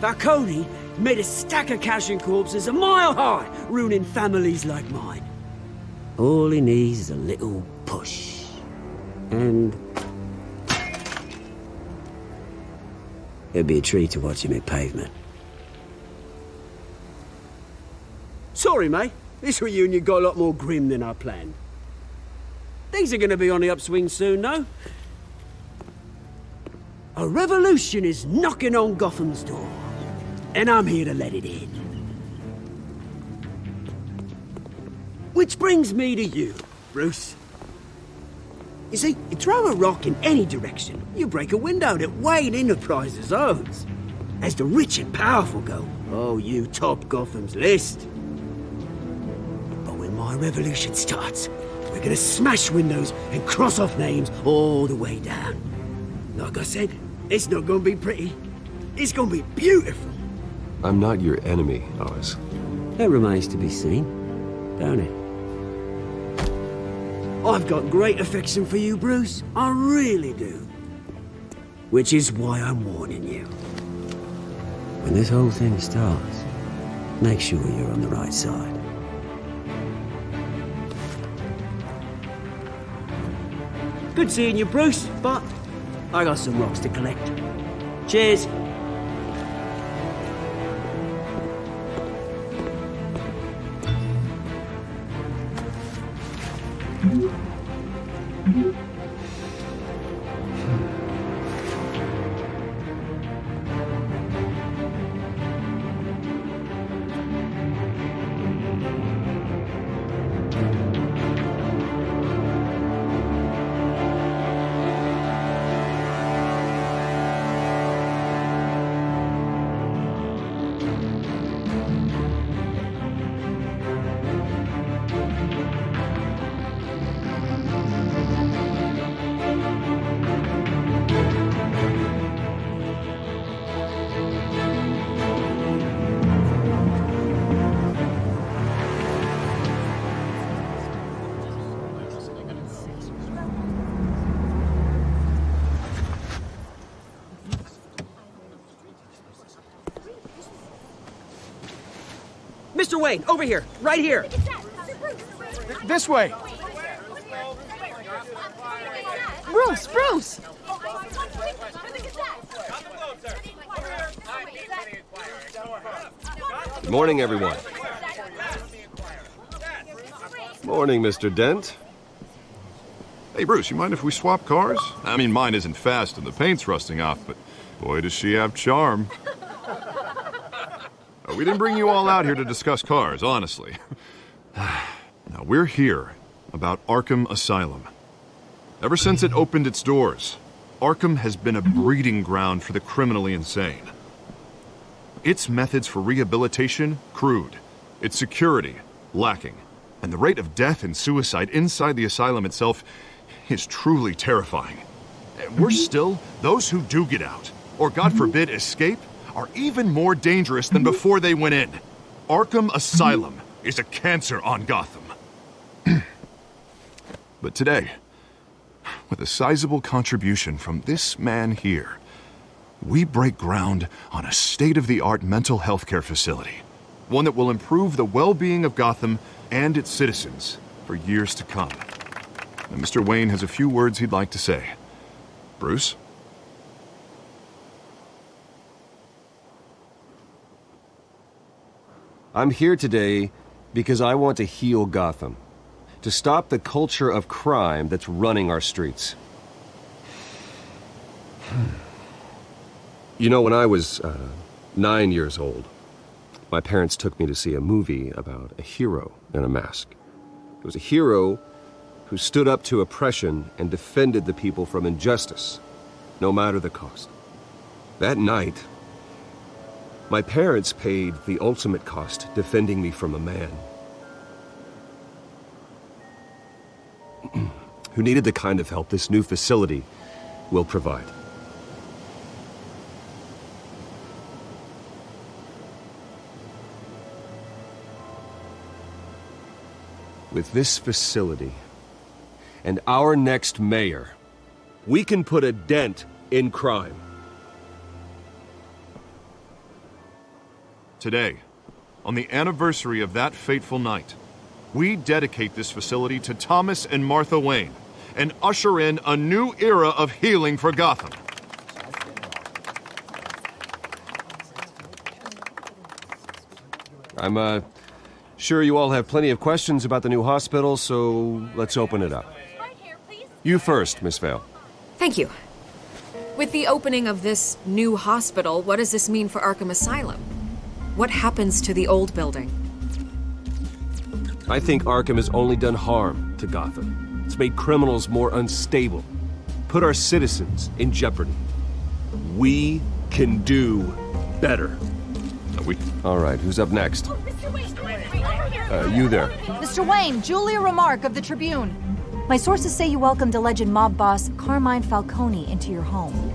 Speaker 2: Falcone made a stack of cash and corpses a mile high, ruining families like mine. All he needs is a little push. And... it'd be a treat to watch him hit pavement. Sorry, mate. This reunion got a lot more grim than I planned. Things are gonna be on the upswing soon, though. A revolution is knocking on Gotham's door. And I'm here to let it in. Which brings me to you, Bruce. You see, you throw a rock in any direction, you break a window that Wayne Enterprises owns. As the rich and powerful go, oh, you top Gotham's list. But when my revolution starts, we're gonna smash windows and cross off names all the way down. Like I said, it's not gonna be pretty. It's gonna be beautiful.
Speaker 7: I'm not your enemy, Oz.
Speaker 2: That remains to be seen, don't it? I've got great affection for you, Bruce. I really do. Which is why I'm warning you. When this whole thing starts, make sure you're on the right side. Good seeing you, Bruce, but I got some rocks to collect. Cheers. Mr. Wayne, over here, right here.
Speaker 3: This way.
Speaker 1: Bruce!
Speaker 7: Good morning, everyone. Morning, Mr. Dent.
Speaker 9: Hey, Bruce, you mind if we swap cars? I mean, mine isn't fast and the paint's rusting off, but boy, does she have charm. We didn't bring you all out here to discuss cars, honestly. Now, we're here about Arkham Asylum. Ever since it opened its doors, Arkham has been a breeding ground for the criminally insane. Its methods for rehabilitation, crude. Its security, lacking. And the rate of death and suicide inside the asylum itself is truly terrifying. And worse still, those who do get out, or God forbid, escape, are even more dangerous than before they went in. Arkham Asylum is a cancer on Gotham. But today, with a sizable contribution from this man here, we break ground on a state-of-the-art mental health care facility. One that will improve the well-being of Gotham and its citizens for years to come. And Mr. Wayne has a few words he'd like to say. Bruce?
Speaker 7: I'm here today because I want to heal Gotham, to stop the culture of crime that's running our streets. You know, when I was 9 years old, my parents took me to see a movie about a hero in a mask. It was a hero who stood up to oppression and defended the people from injustice, no matter the cost. That night, my parents paid the ultimate cost defending me from a man who needed the kind of help this new facility will provide. With this facility and our next mayor, we can put a dent in crime.
Speaker 9: Today, on the anniversary of that fateful night, we dedicate this facility to Thomas and Martha Wayne and usher in a new era of healing for Gotham.
Speaker 7: I'm sure you all have plenty of questions about the new hospital, so let's open it up. You first, Miss Vale.
Speaker 13: Thank you. With the opening of this new hospital, what does this mean for Arkham Asylum? What happens to the old building?
Speaker 7: I think Arkham has only done harm to Gotham. It's made criminals more unstable, put our citizens in jeopardy. We can do better. All right, who's up next? You there.
Speaker 17: Mr. Wayne, Julia Remark of the Tribune. My sources say you welcomed alleged mob boss Carmine Falcone into your home.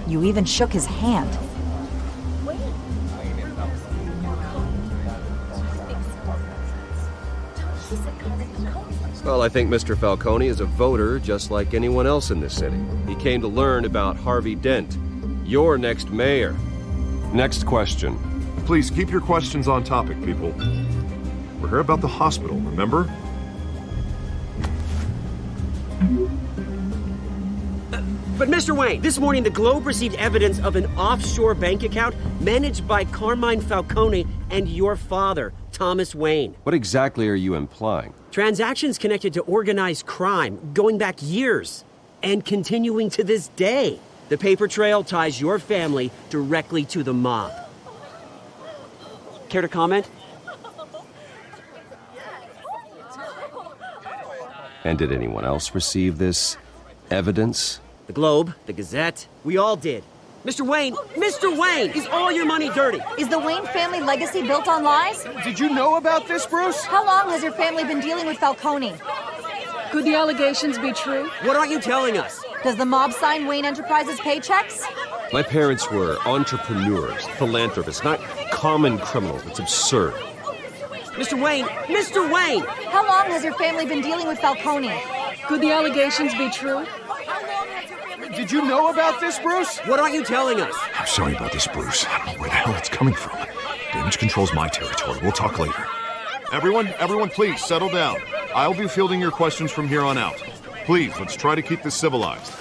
Speaker 17: You even shook his hand.
Speaker 7: Well, I think Mr. Falcone is a voter just like anyone else in this city. He came to learn about Harvey Dent, your next mayor. Next question.
Speaker 9: Please keep your questions on topic, people. We're here about the hospital, remember?
Speaker 2: But Mr. Wayne, this morning the Globe received evidence of an offshore bank account managed by Carmine Falcone and your father, Thomas Wayne.
Speaker 7: What exactly are you implying?
Speaker 2: Transactions connected to organized crime going back years and continuing to this day. The paper trail ties your family directly to the mob. Care to comment?
Speaker 7: And did anyone else receive this evidence?
Speaker 2: The Globe, the Gazette, we all did. Mr. Wayne, is all your money dirty?
Speaker 17: Is the Wayne family legacy built on lies?
Speaker 3: Did you know about this, Bruce?
Speaker 17: How long has your family been dealing with Falcone?
Speaker 1: Could the allegations be true?
Speaker 2: What aren't you telling us?
Speaker 17: Does the mob sign Wayne Enterprises paychecks?
Speaker 7: My parents were entrepreneurs, philanthropists, not common criminals. It's absurd.
Speaker 2: Mr. Wayne!
Speaker 17: How long has your family been dealing with Falcone?
Speaker 1: Could the allegations be true?
Speaker 3: Did you know about this, Bruce?
Speaker 2: What aren't you telling us?
Speaker 18: I'm sorry about this, Bruce. I don't know where the hell it's coming from. Damage control's my territory. We'll talk later.
Speaker 9: Everyone, please settle down. I'll be fielding your questions from here on out. Please, let's try to keep this civilized.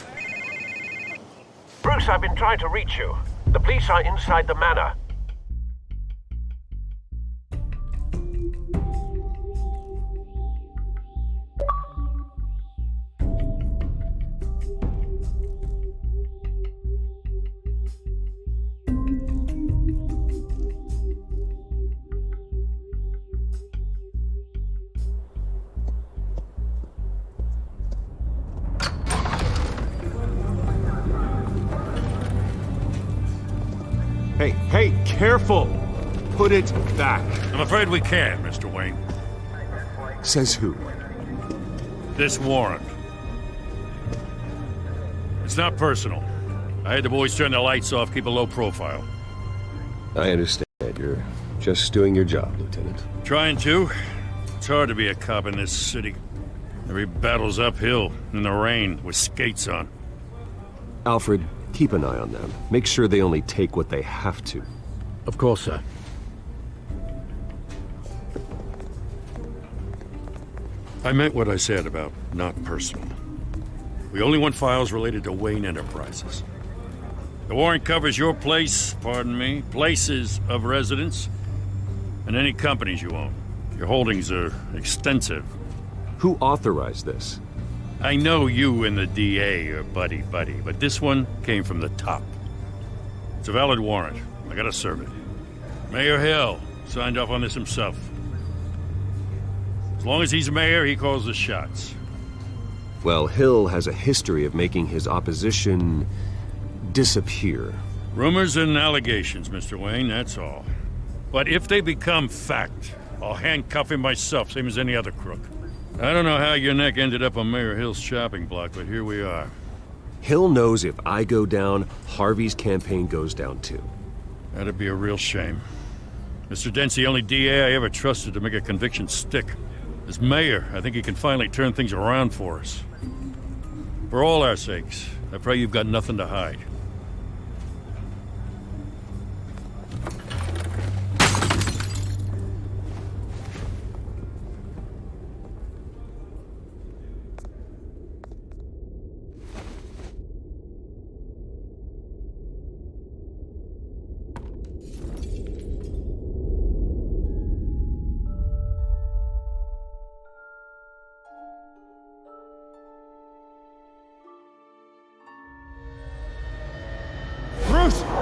Speaker 6: Bruce, I've been trying to reach you. The police are inside the manor.
Speaker 18: Hey, careful! Put it back.
Speaker 4: I'm afraid we can't, Mr. Wayne.
Speaker 18: Says who?
Speaker 4: This warrant. It's not personal. I had the boys turn the lights off, keep a low profile.
Speaker 7: I understand. You're just doing your job, Lieutenant.
Speaker 4: Trying to. It's hard to be a cop in this city. Every battle's uphill, in the rain, with skates on.
Speaker 7: Alfred, keep an eye on them. Make sure they only take what they have to.
Speaker 6: Of course, sir.
Speaker 4: I meant what I said about not personal. We only want files related to Wayne Enterprises. The warrant covers your place, pardon me, places of residence, and any companies you own. Your holdings are extensive.
Speaker 7: Who authorized this?
Speaker 4: I know you and the DA are buddy-buddy, but this one came from the top. It's a valid warrant. I gotta serve it. Mayor Hill signed off on this himself. As long as he's mayor, he calls the shots.
Speaker 7: Well, Hill has a history of making his opposition disappear.
Speaker 4: Rumors and allegations, Mr. Wayne, that's all. But if they become fact, I'll handcuff him myself, same as any other crook. I don't know how your neck ended up on Mayor Hill's chopping block, but here we are.
Speaker 7: Hill knows if I go down, Harvey's campaign goes down too.
Speaker 4: That'd be a real shame. Mr. Dent's the only DA I ever trusted to make a conviction stick. As mayor, I think he can finally turn things around for us. For all our sakes, I pray you've got nothing to hide.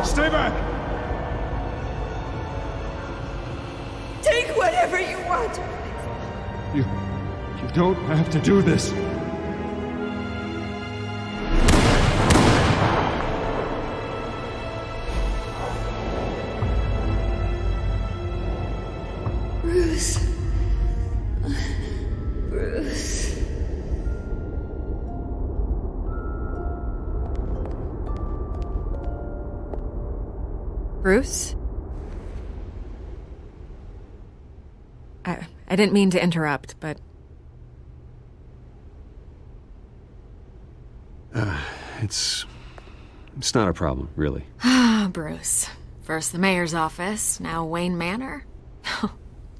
Speaker 3: Stay back!
Speaker 12: Take whatever you want.
Speaker 3: You don't have to do this.
Speaker 12: Bruce.
Speaker 13: Bruce? I didn't mean to interrupt, but...
Speaker 7: It's not a problem, really.
Speaker 13: Ah, Bruce. First the mayor's office, now Wayne Manor.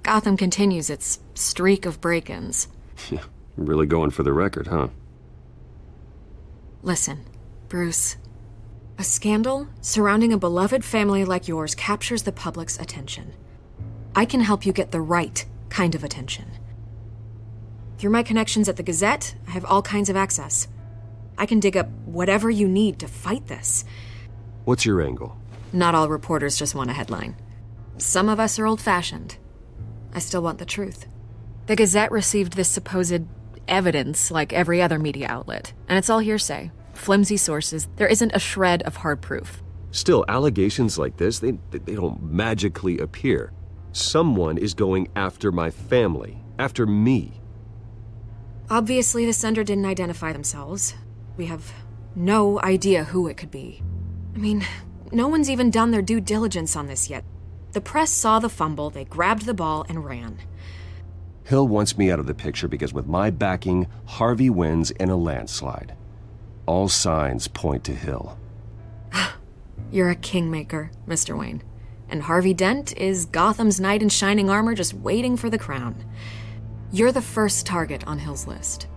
Speaker 13: Gotham continues its streak of break-ins.
Speaker 7: Yeah, really going for the record, huh?
Speaker 13: Listen, Bruce. A scandal surrounding a beloved family like yours captures the public's attention. I can help you get the right kind of attention. Through my connections at the Gazette, I have all kinds of access. I can dig up whatever you need to fight this.
Speaker 7: What's your angle?
Speaker 13: Not all reporters just want a headline. Some of us are old-fashioned. I still want the truth. The Gazette received this supposed evidence like every other media outlet, and it's all hearsay. Flimsy sources. There isn't a shred of hard proof.
Speaker 7: Still, allegations like this, they don't magically appear. Someone is going after my family, after me.
Speaker 13: Obviously, the sender didn't identify themselves. We have no idea who it could be. I mean, no one's even done their due diligence on this yet. The press saw the fumble, they grabbed the ball and ran.
Speaker 7: Hill wants me out of the picture because with my backing, Harvey wins in a landslide. All signs point to Hill.
Speaker 13: You're a kingmaker, Mr. Wayne. And Harvey Dent is Gotham's knight in shining armor just waiting for the crown. You're the first target on Hill's list.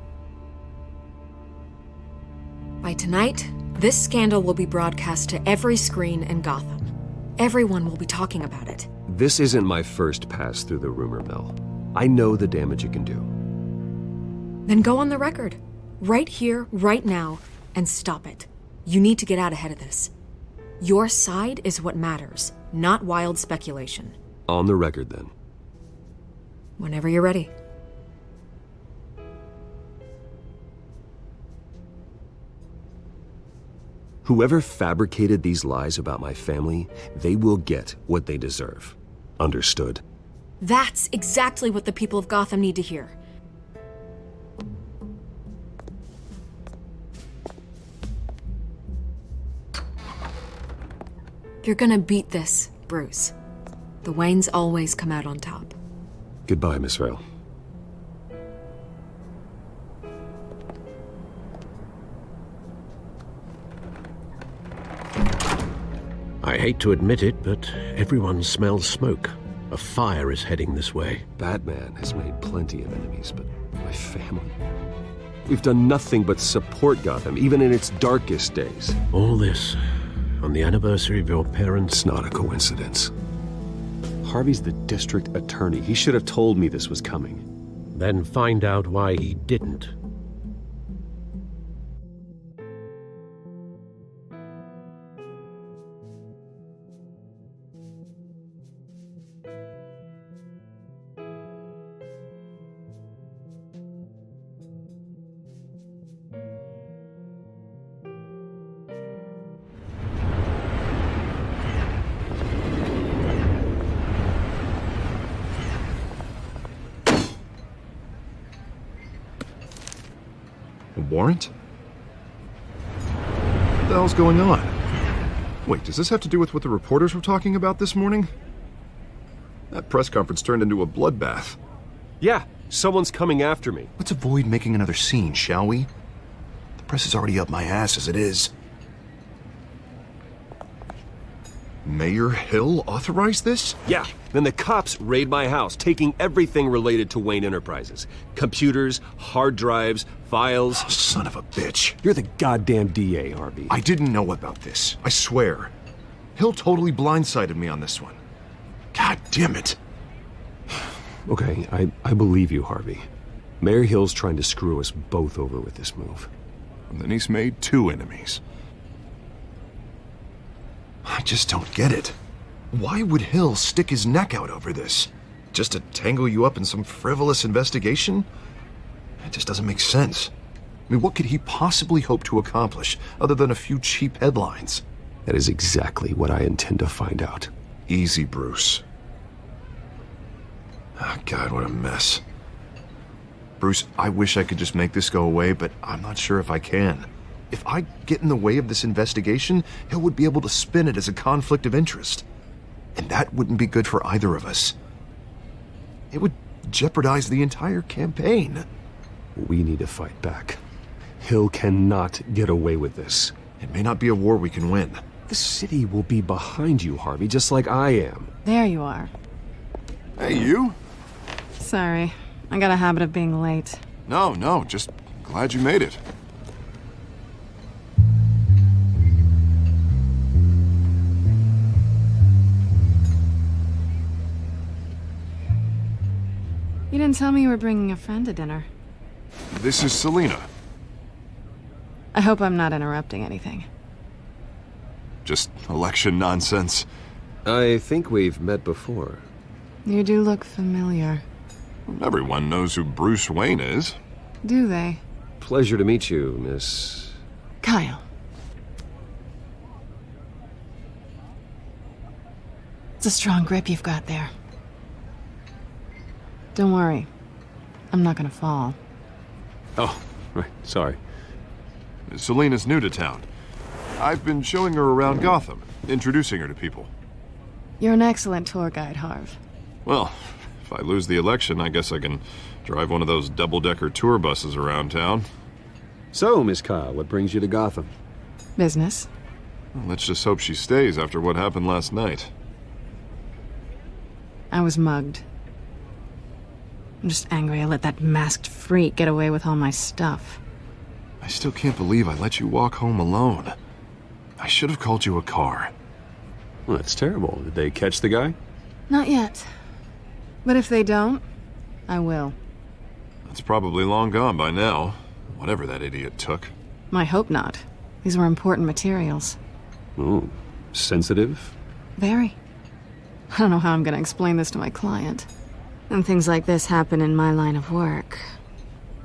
Speaker 13: By tonight, this scandal will be broadcast to every screen in Gotham. Everyone will be talking about it.
Speaker 7: This isn't my first pass through the rumor mill. I know the damage it can do.
Speaker 13: Then go on the record. Right here, right now, and stop it. You need to get out ahead of this. Your side is what matters, not wild speculation.
Speaker 7: On the record, then.
Speaker 13: Whenever you're ready.
Speaker 7: Whoever fabricated these lies about my family, they will get what they deserve. Understood?
Speaker 13: That's exactly what the people of Gotham need to hear. You're gonna beat this, Bruce. The Waynes always come out on top.
Speaker 7: Goodbye, Miss Vale.
Speaker 6: I hate to admit it, but everyone smells smoke. A fire is heading this way.
Speaker 7: Batman has made plenty of enemies, but my family... We've done nothing but support Gotham, even in its darkest days.
Speaker 6: All this on the anniversary of your parents'...
Speaker 7: It's not a coincidence. Harvey's the district attorney. He should have told me this was coming.
Speaker 6: Then find out why he didn't.
Speaker 9: Warrant? What the hell's going on? Wait, does this have to do with what the reporters were talking about this morning? That press conference turned into a bloodbath.
Speaker 7: Yeah, someone's coming after me.
Speaker 18: Let's avoid making another scene, shall we? The press is already up my ass as it is.
Speaker 9: Mayor Hill authorized this?
Speaker 7: Yeah, then the cops raid my house, taking everything related to Wayne Enterprises. Computers, hard drives, files.
Speaker 18: Oh, son of a bitch.
Speaker 7: You're the goddamn DA, Harvey.
Speaker 9: I didn't know about this. I swear. Hill totally blindsided me on this one. God damn it.
Speaker 7: Okay, I believe you, Harvey. Mayor Hill's trying to screw us both over with this move.
Speaker 18: And then he's made 2 enemies.
Speaker 9: I just don't get it. Why would Hill stick his neck out over this? Just to tangle you up in some frivolous investigation? It just doesn't make sense. I mean, what could he possibly hope to accomplish other than a few cheap headlines?
Speaker 7: That is exactly what I intend to find out.
Speaker 9: Easy, Bruce. Oh, God, what a mess. Bruce, I wish I could just make this go away, but I'm not sure if I can. If I get in the way of this investigation, Hill would be able to spin it as a conflict of interest. And that wouldn't be good for either of us. It would jeopardize the entire campaign.
Speaker 7: We need to fight back. Hill cannot get away with this.
Speaker 9: It may not be a war we can win.
Speaker 7: The city will be behind you, Harvey, just like I am.
Speaker 1: There you are.
Speaker 9: Hey, you?
Speaker 1: Sorry. I got a habit of being late.
Speaker 9: No, just glad you made it.
Speaker 1: You didn't tell me you were bringing a friend to dinner.
Speaker 9: This is Selina.
Speaker 1: I hope I'm not interrupting anything.
Speaker 9: Just election nonsense.
Speaker 7: I think we've met before.
Speaker 1: You do look familiar.
Speaker 9: Everyone knows who Bruce Wayne is.
Speaker 1: Do they?
Speaker 7: Pleasure to meet you, Miss...
Speaker 1: Kyle. It's a strong grip you've got there. Don't worry. I'm not gonna fall.
Speaker 7: Oh, right. Sorry.
Speaker 9: Selina's new to town. I've been showing her around Gotham, introducing her to people.
Speaker 1: You're an excellent tour guide, Harv.
Speaker 9: Well, if I lose the election, I guess I can drive one of those double-decker tour buses around town.
Speaker 7: So, Miss Kyle, what brings you to Gotham?
Speaker 1: Business.
Speaker 9: Well, let's just hope she stays after what happened last night.
Speaker 1: I was mugged. I'm just angry I let that masked freak get away with all my stuff.
Speaker 9: I still can't believe I let you walk home alone. I should have called you a car.
Speaker 7: Well, that's terrible. Did they catch the guy?
Speaker 1: Not yet. But if they don't, I will.
Speaker 9: It's probably long gone by now, whatever that idiot took.
Speaker 1: I hope not. These were important materials.
Speaker 7: Ooh, sensitive?
Speaker 1: Very. I don't know how I'm gonna explain this to my client. And things like this happen in my line of work.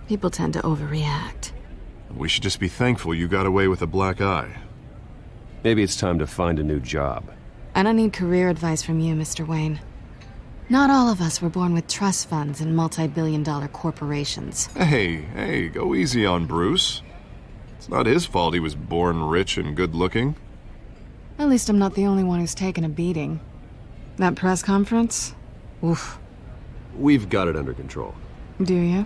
Speaker 1: People tend to overreact.
Speaker 9: We should just be thankful you got away with a black eye.
Speaker 7: Maybe it's time to find a new job.
Speaker 1: I don't need career advice from you, Mr. Wayne. Not all of us were born with trust funds and multi-billion-dollar corporations.
Speaker 9: Hey, go easy on Bruce. It's not his fault he was born rich and good-looking.
Speaker 1: At least I'm not the only one who's taken a beating. That press conference? Oof.
Speaker 7: We've got it under control.
Speaker 1: Do you?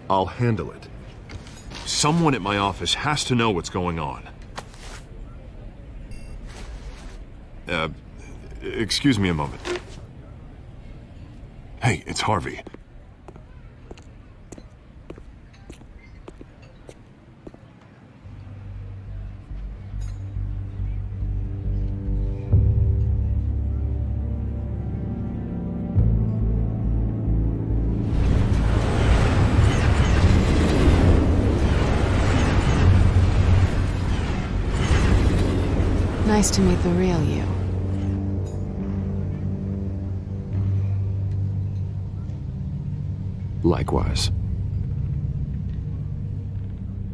Speaker 9: I'll handle it. Someone at my office has to know what's going on. Excuse me a moment. Hey, it's Harvey.
Speaker 1: Nice to meet the real you.
Speaker 7: Likewise.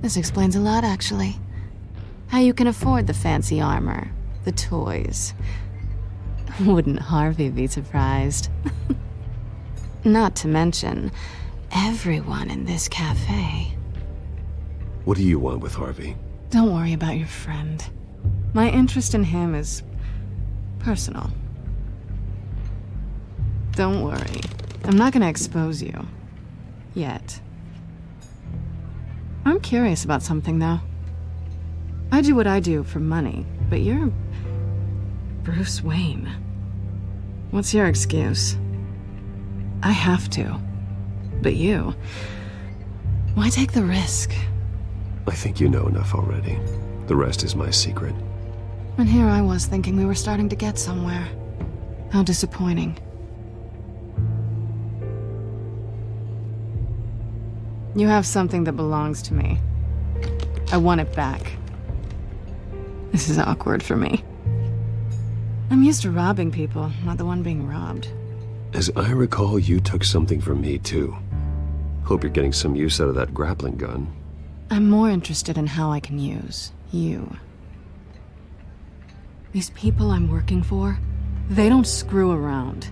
Speaker 1: This explains a lot, actually. How you can afford the fancy armor, the toys. Wouldn't Harvey be surprised? Not to mention, everyone in this cafe.
Speaker 7: What do you want with Harvey?
Speaker 1: Don't worry about your friend. My interest in him is personal. Don't worry. I'm not gonna expose you. Yet. I'm curious about something, though. I do what I do for money, but you're Bruce Wayne. What's your excuse? I have to. But you... why take the risk?
Speaker 7: I think you know enough already. The rest is my secret.
Speaker 1: And here I was thinking we were starting to get somewhere. How disappointing. You have something that belongs to me. I want it back. This is awkward for me. I'm used to robbing people, not the one being robbed.
Speaker 7: As I recall, you took something from me, too. Hope you're getting some use out of that grappling gun.
Speaker 1: I'm more interested in how I can use you. These people I'm working for, they don't screw around.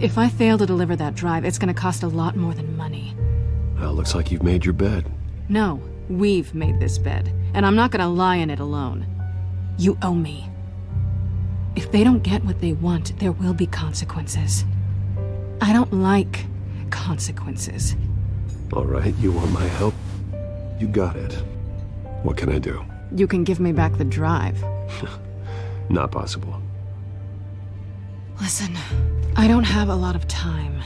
Speaker 1: If I fail to deliver that drive, it's gonna cost a lot more than money.
Speaker 6: Well, looks like you've made your bed.
Speaker 1: No, we've made this bed, and I'm not gonna lie in it alone. You owe me. If they don't get what they want, there will be consequences. I don't like consequences.
Speaker 6: All right, you want my help? You got it. What can I do?
Speaker 1: You can give me back the drive.
Speaker 6: Not possible.
Speaker 1: Listen, I don't have a lot of time.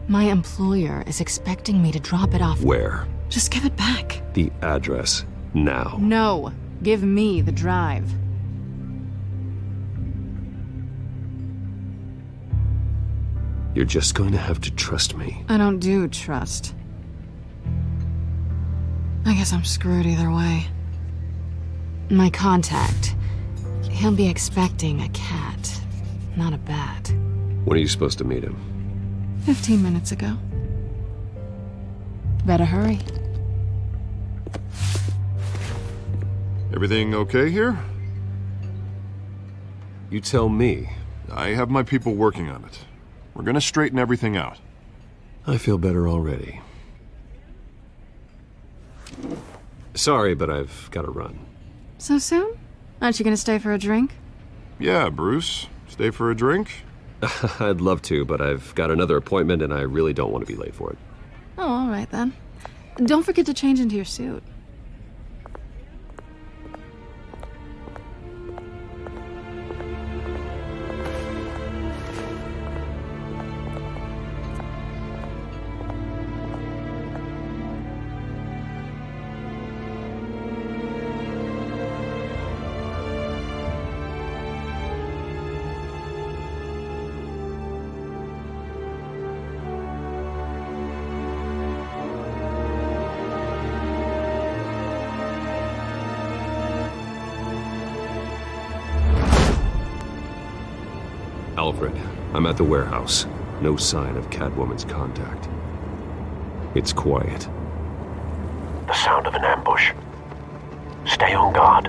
Speaker 1: My employer is expecting me to drop it off.
Speaker 6: Where?
Speaker 1: Just give it back.
Speaker 6: The address, now.
Speaker 1: No, give me the drive.
Speaker 6: You're just going to have to trust me.
Speaker 1: I don't do trust. I guess I'm screwed either way. My contact, he'll be expecting a cat, not a bat.
Speaker 6: When are you supposed to meet him?
Speaker 1: 15 minutes ago. Better hurry.
Speaker 9: Everything okay here?
Speaker 6: You tell me.
Speaker 9: I have my people working on it. We're gonna straighten everything out.
Speaker 6: I feel better already. Sorry, but I've got to run.
Speaker 1: So soon? Aren't you gonna stay for a drink?
Speaker 9: Yeah, Bruce. Stay for a drink?
Speaker 6: I'd love to, but I've got another appointment and I really don't want to be late for it.
Speaker 1: Oh, all right then. Don't forget to change into your suit.
Speaker 6: Alfred, I'm at the warehouse. No sign of Catwoman's contact. It's quiet.
Speaker 19: The sound of an ambush. Stay on guard.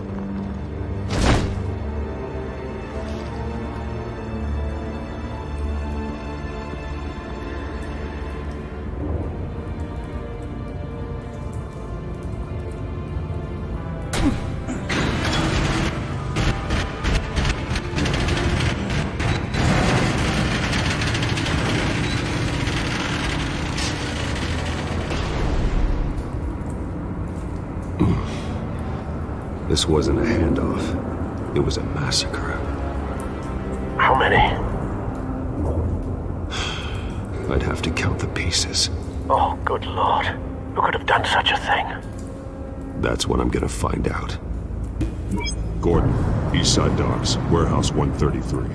Speaker 6: This wasn't a handoff. It was a massacre.
Speaker 19: How many?
Speaker 6: I'd have to count the pieces.
Speaker 19: Oh, good Lord. Who could have done such a thing?
Speaker 6: That's what I'm gonna find out.
Speaker 8: Gordon, Eastside Docks, Warehouse 133.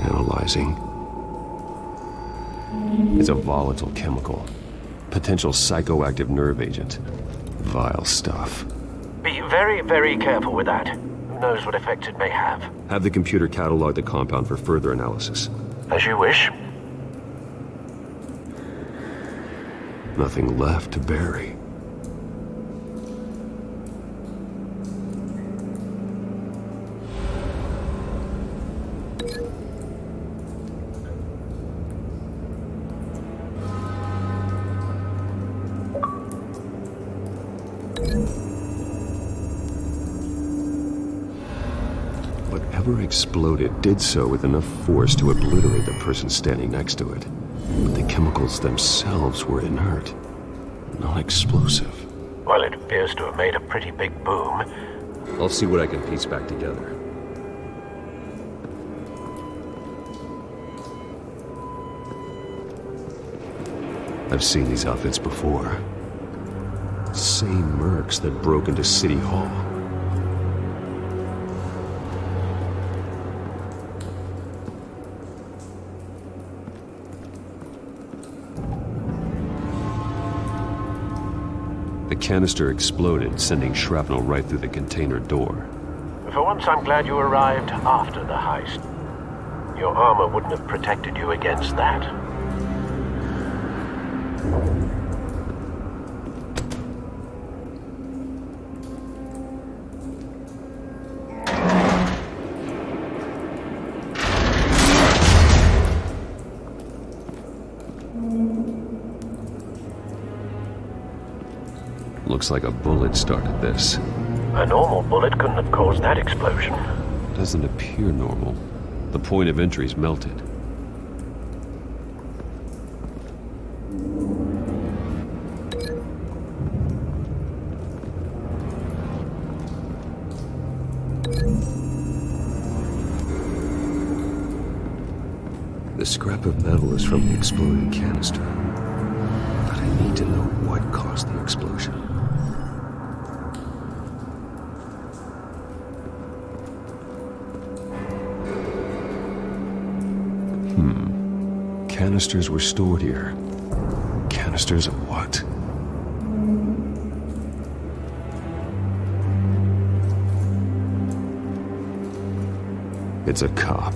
Speaker 6: Analyzing. It's a volatile chemical. Potential psychoactive nerve agent. Vile stuff.
Speaker 19: Be very, very careful with that. Who knows what effect it may have.
Speaker 6: Have the computer catalog the compound for further analysis.
Speaker 19: As you wish.
Speaker 6: Nothing left to bury. Whatever exploded did so with enough force to obliterate the person standing next to it. But the chemicals themselves were inert, not explosive.
Speaker 19: Well, it appears to have made a pretty big boom.
Speaker 6: I'll see what I can piece back together. I've seen these outfits before. Same mercs that broke into City Hall. The canister exploded, sending shrapnel right through the container door.
Speaker 19: For once, I'm glad you arrived after the heist. Your armor wouldn't have protected you against that.
Speaker 7: Looks like a bullet started this.
Speaker 19: A normal bullet couldn't have caused that explosion.
Speaker 7: Doesn't appear normal. The point of entry's melted. The scrap of metal is from the exploding canister. But I need to know what caused the explosion. Canisters were stored here. Canisters of what? It's a cop.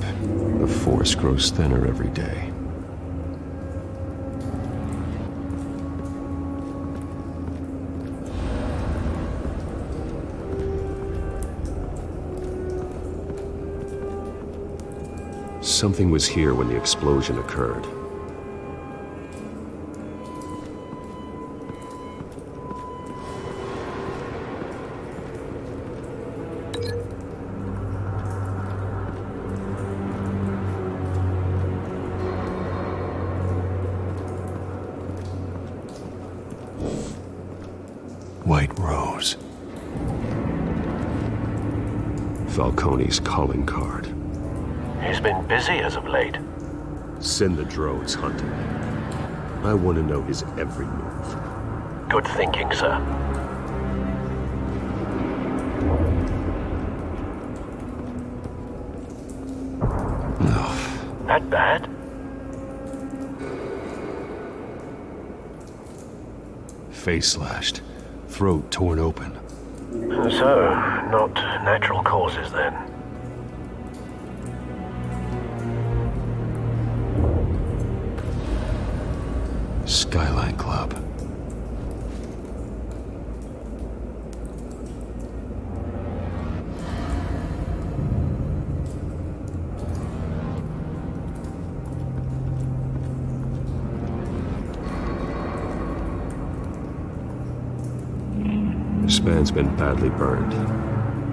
Speaker 7: The force grows thinner every day. Something was here when the explosion occurred. White Rose. Falcone's calling card.
Speaker 19: He's been busy as of late.
Speaker 7: Send the drones hunting. I want to know his every move.
Speaker 19: Good thinking, sir.
Speaker 7: No.
Speaker 19: That bad?
Speaker 7: Face slashed. Throat torn open.
Speaker 19: So, not natural causes then.
Speaker 7: Skyline Club. This man's been badly burned.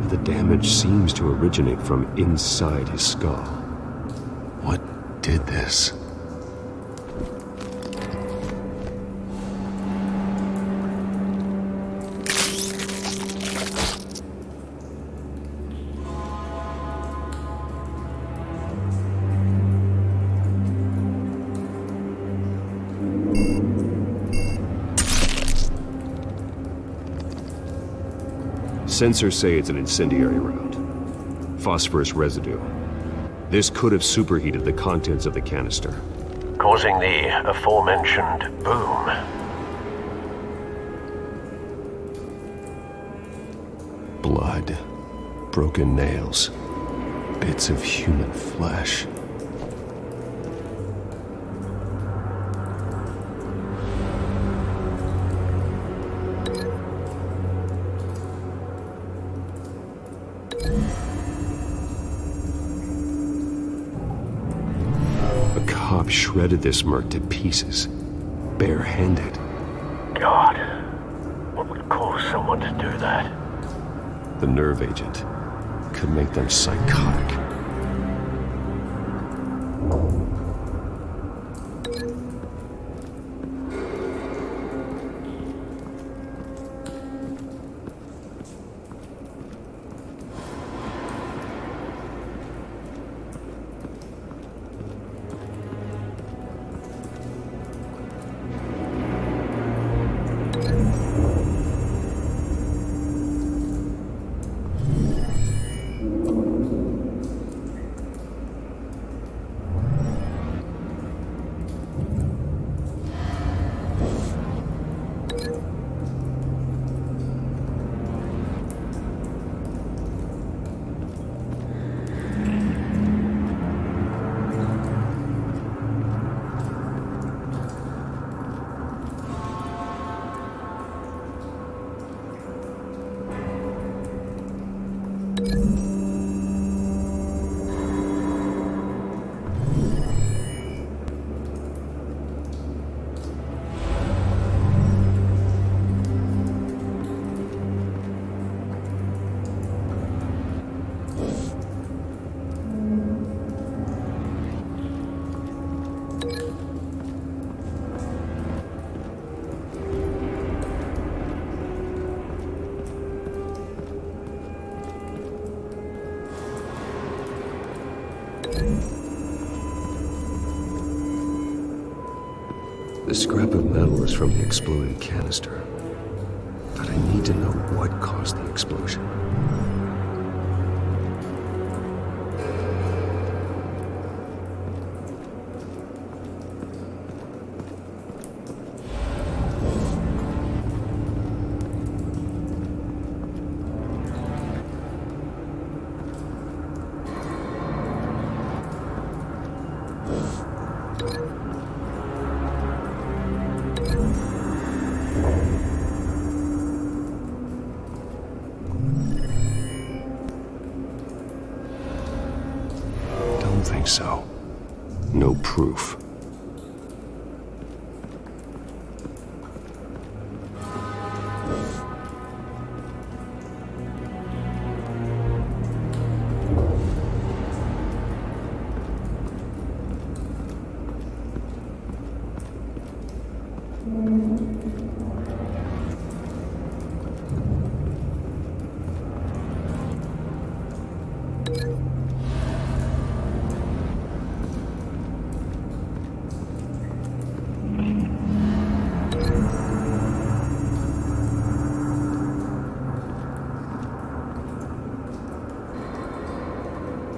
Speaker 7: But the damage seems to originate from inside his skull. What did this? Sensors say it's an incendiary round. Phosphorus residue. This could have superheated the contents of the canister,
Speaker 19: causing the aforementioned boom.
Speaker 7: Blood. Broken nails. Bits of human flesh. Shredded this merc to pieces, barehanded.
Speaker 19: God, what would cause someone to do that?
Speaker 7: The nerve agent could make them psychotic. The scrap of metal is from the exploded canister. But I need to know what caused the explosion. Think so. No proof.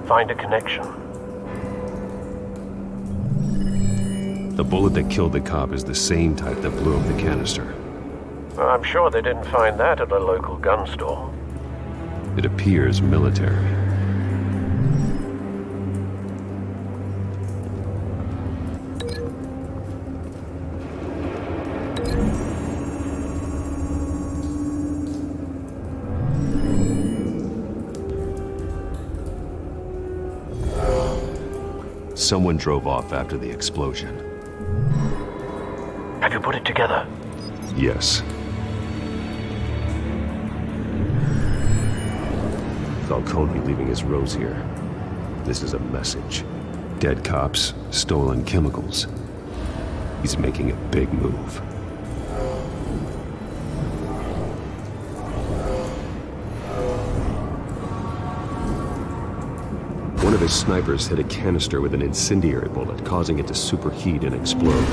Speaker 19: Find a connection.
Speaker 7: The bullet that killed the cop is the same type that blew up the canister.
Speaker 19: Well, I'm sure they didn't find that at a local gun store.
Speaker 7: It appears military. Someone drove off after the explosion.
Speaker 19: Have you put it together?
Speaker 7: Yes. Falcone leaving his rose here. This is a message. Dead cops, stolen chemicals. He's making a big move. One of his snipers hit a canister with an incendiary bullet, causing it to superheat and explode.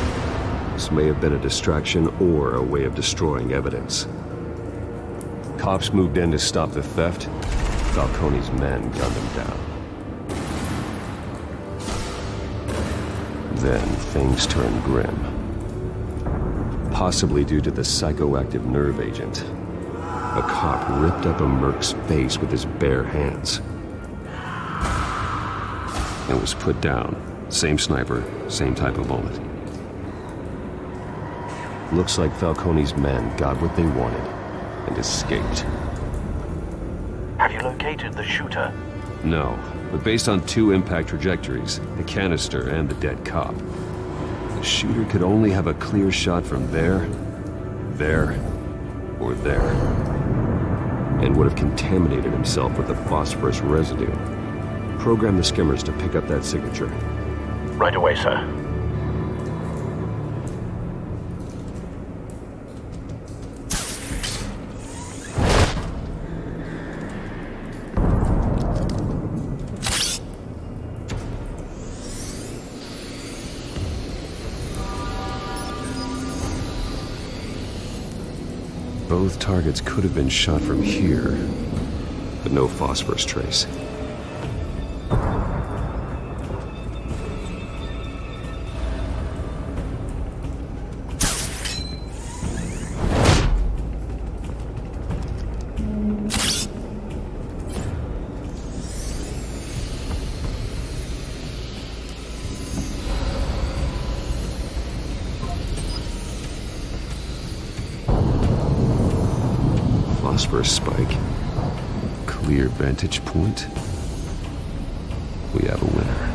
Speaker 7: This may have been a distraction or a way of destroying evidence. Cops moved in to stop the theft. Falcone's men gunned him down. Then things turned grim. Possibly due to the psychoactive nerve agent. A cop ripped up a merc's face with his bare hands. And was put down. Same sniper, same type of bullet. Looks like Falcone's men got what they wanted and escaped.
Speaker 19: Have you located the shooter?
Speaker 7: No, but based on two impact trajectories, the canister and the dead cop, the shooter could only have a clear shot from there, or there, and would have contaminated himself with the phosphorus residue. Program the skimmers to pick up that signature.
Speaker 19: Right away, sir.
Speaker 7: Both targets could have been shot from here, but no phosphorus trace. Phosphorus spike. Clear vantage point. We have a winner.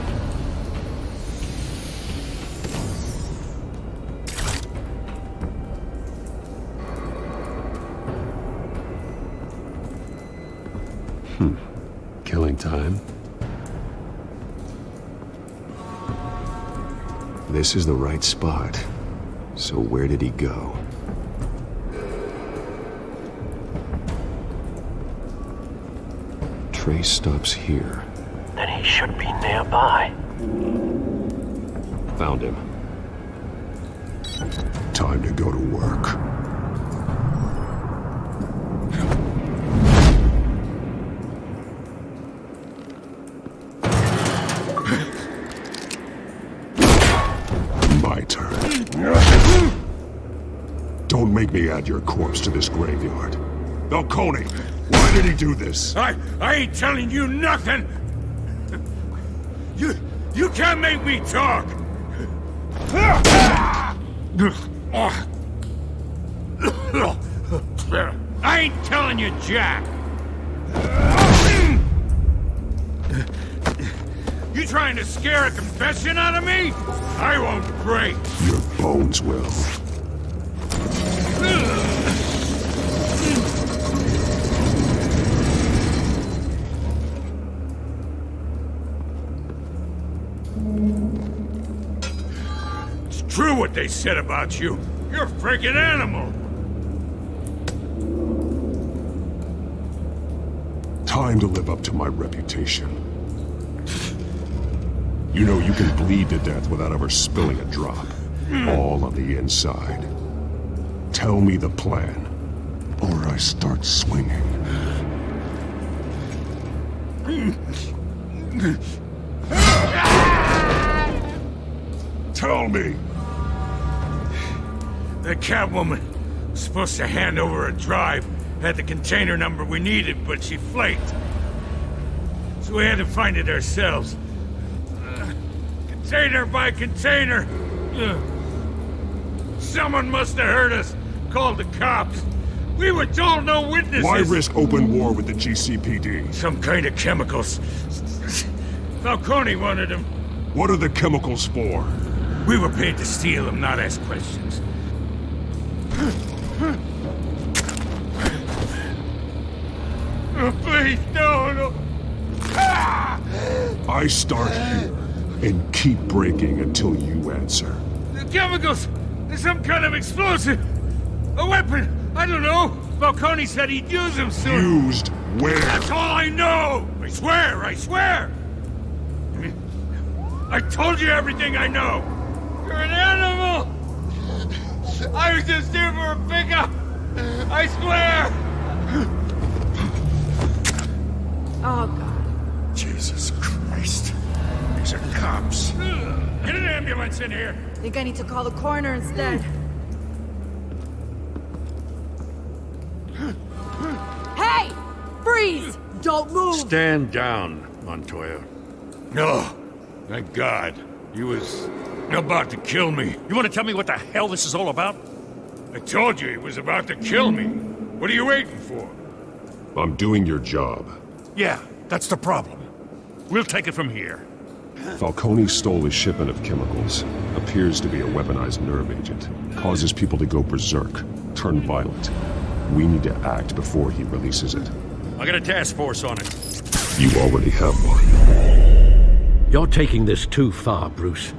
Speaker 7: Killing time. This is the right spot. So where did he go? Trace stops here.
Speaker 19: Then he should be nearby.
Speaker 7: Found him.
Speaker 8: Time to go to work. My turn. Don't make me add your corpse to this graveyard. Falcone, why did he do this?
Speaker 14: I ain't telling you nothing! You can't make me talk! I ain't telling you, Jack! You trying to scare a confession out of me? I won't break!
Speaker 8: Your bones will.
Speaker 14: It's true what they said about you. You're a freaking animal!
Speaker 8: Time to live up to my reputation. You know you can bleed to death without ever spilling a drop. All on the inside. Tell me the plan, or I start swinging. Tell me!
Speaker 14: The Catwoman was supposed to hand over a drive, had the container number we needed, but she flaked. So we had to find it ourselves. Container by container. Someone must have heard us, called the cops. We were told no witnesses.
Speaker 8: Why risk open war with the GCPD?
Speaker 14: Some kind of chemicals. Falcone wanted them.
Speaker 8: What are the chemicals for?
Speaker 14: We were paid to steal them, not ask questions. Oh, please, no.
Speaker 8: I start here and keep breaking until you answer.
Speaker 14: The chemicals! There's some kind of explosive! A weapon! I don't know! Falcone said he'd use them soon!
Speaker 8: Used where?
Speaker 14: That's all I know! I swear! I told you everything I know! You're an animal! I was just here for a pickup! I swear!
Speaker 1: Oh, God.
Speaker 14: Jesus Christ. These are cops. Get an ambulance in here!
Speaker 1: Think I need to call the coroner instead. Hey! Freeze! Don't move!
Speaker 4: Stand down, Montoya.
Speaker 14: No. Thank God. He was about to kill me.
Speaker 18: You want to tell me what the hell this is all about?
Speaker 14: I told you he was about to kill me. What are you waiting for?
Speaker 8: I'm doing your job.
Speaker 18: Yeah, that's the problem. We'll take it from here.
Speaker 8: Falcone stole a shipment of chemicals. Appears to be a weaponized nerve agent. Causes people to go berserk, turn violent. We need to act before he releases it.
Speaker 18: I got a task force on it.
Speaker 8: You already have one.
Speaker 6: You're taking this too far, Bruce.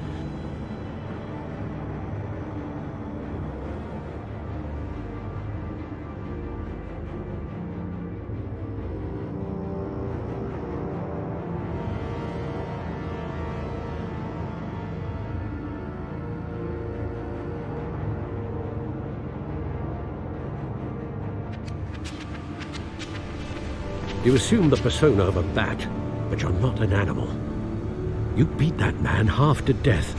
Speaker 6: You assume the persona of a bat, but you're not an animal. You beat that man half to death.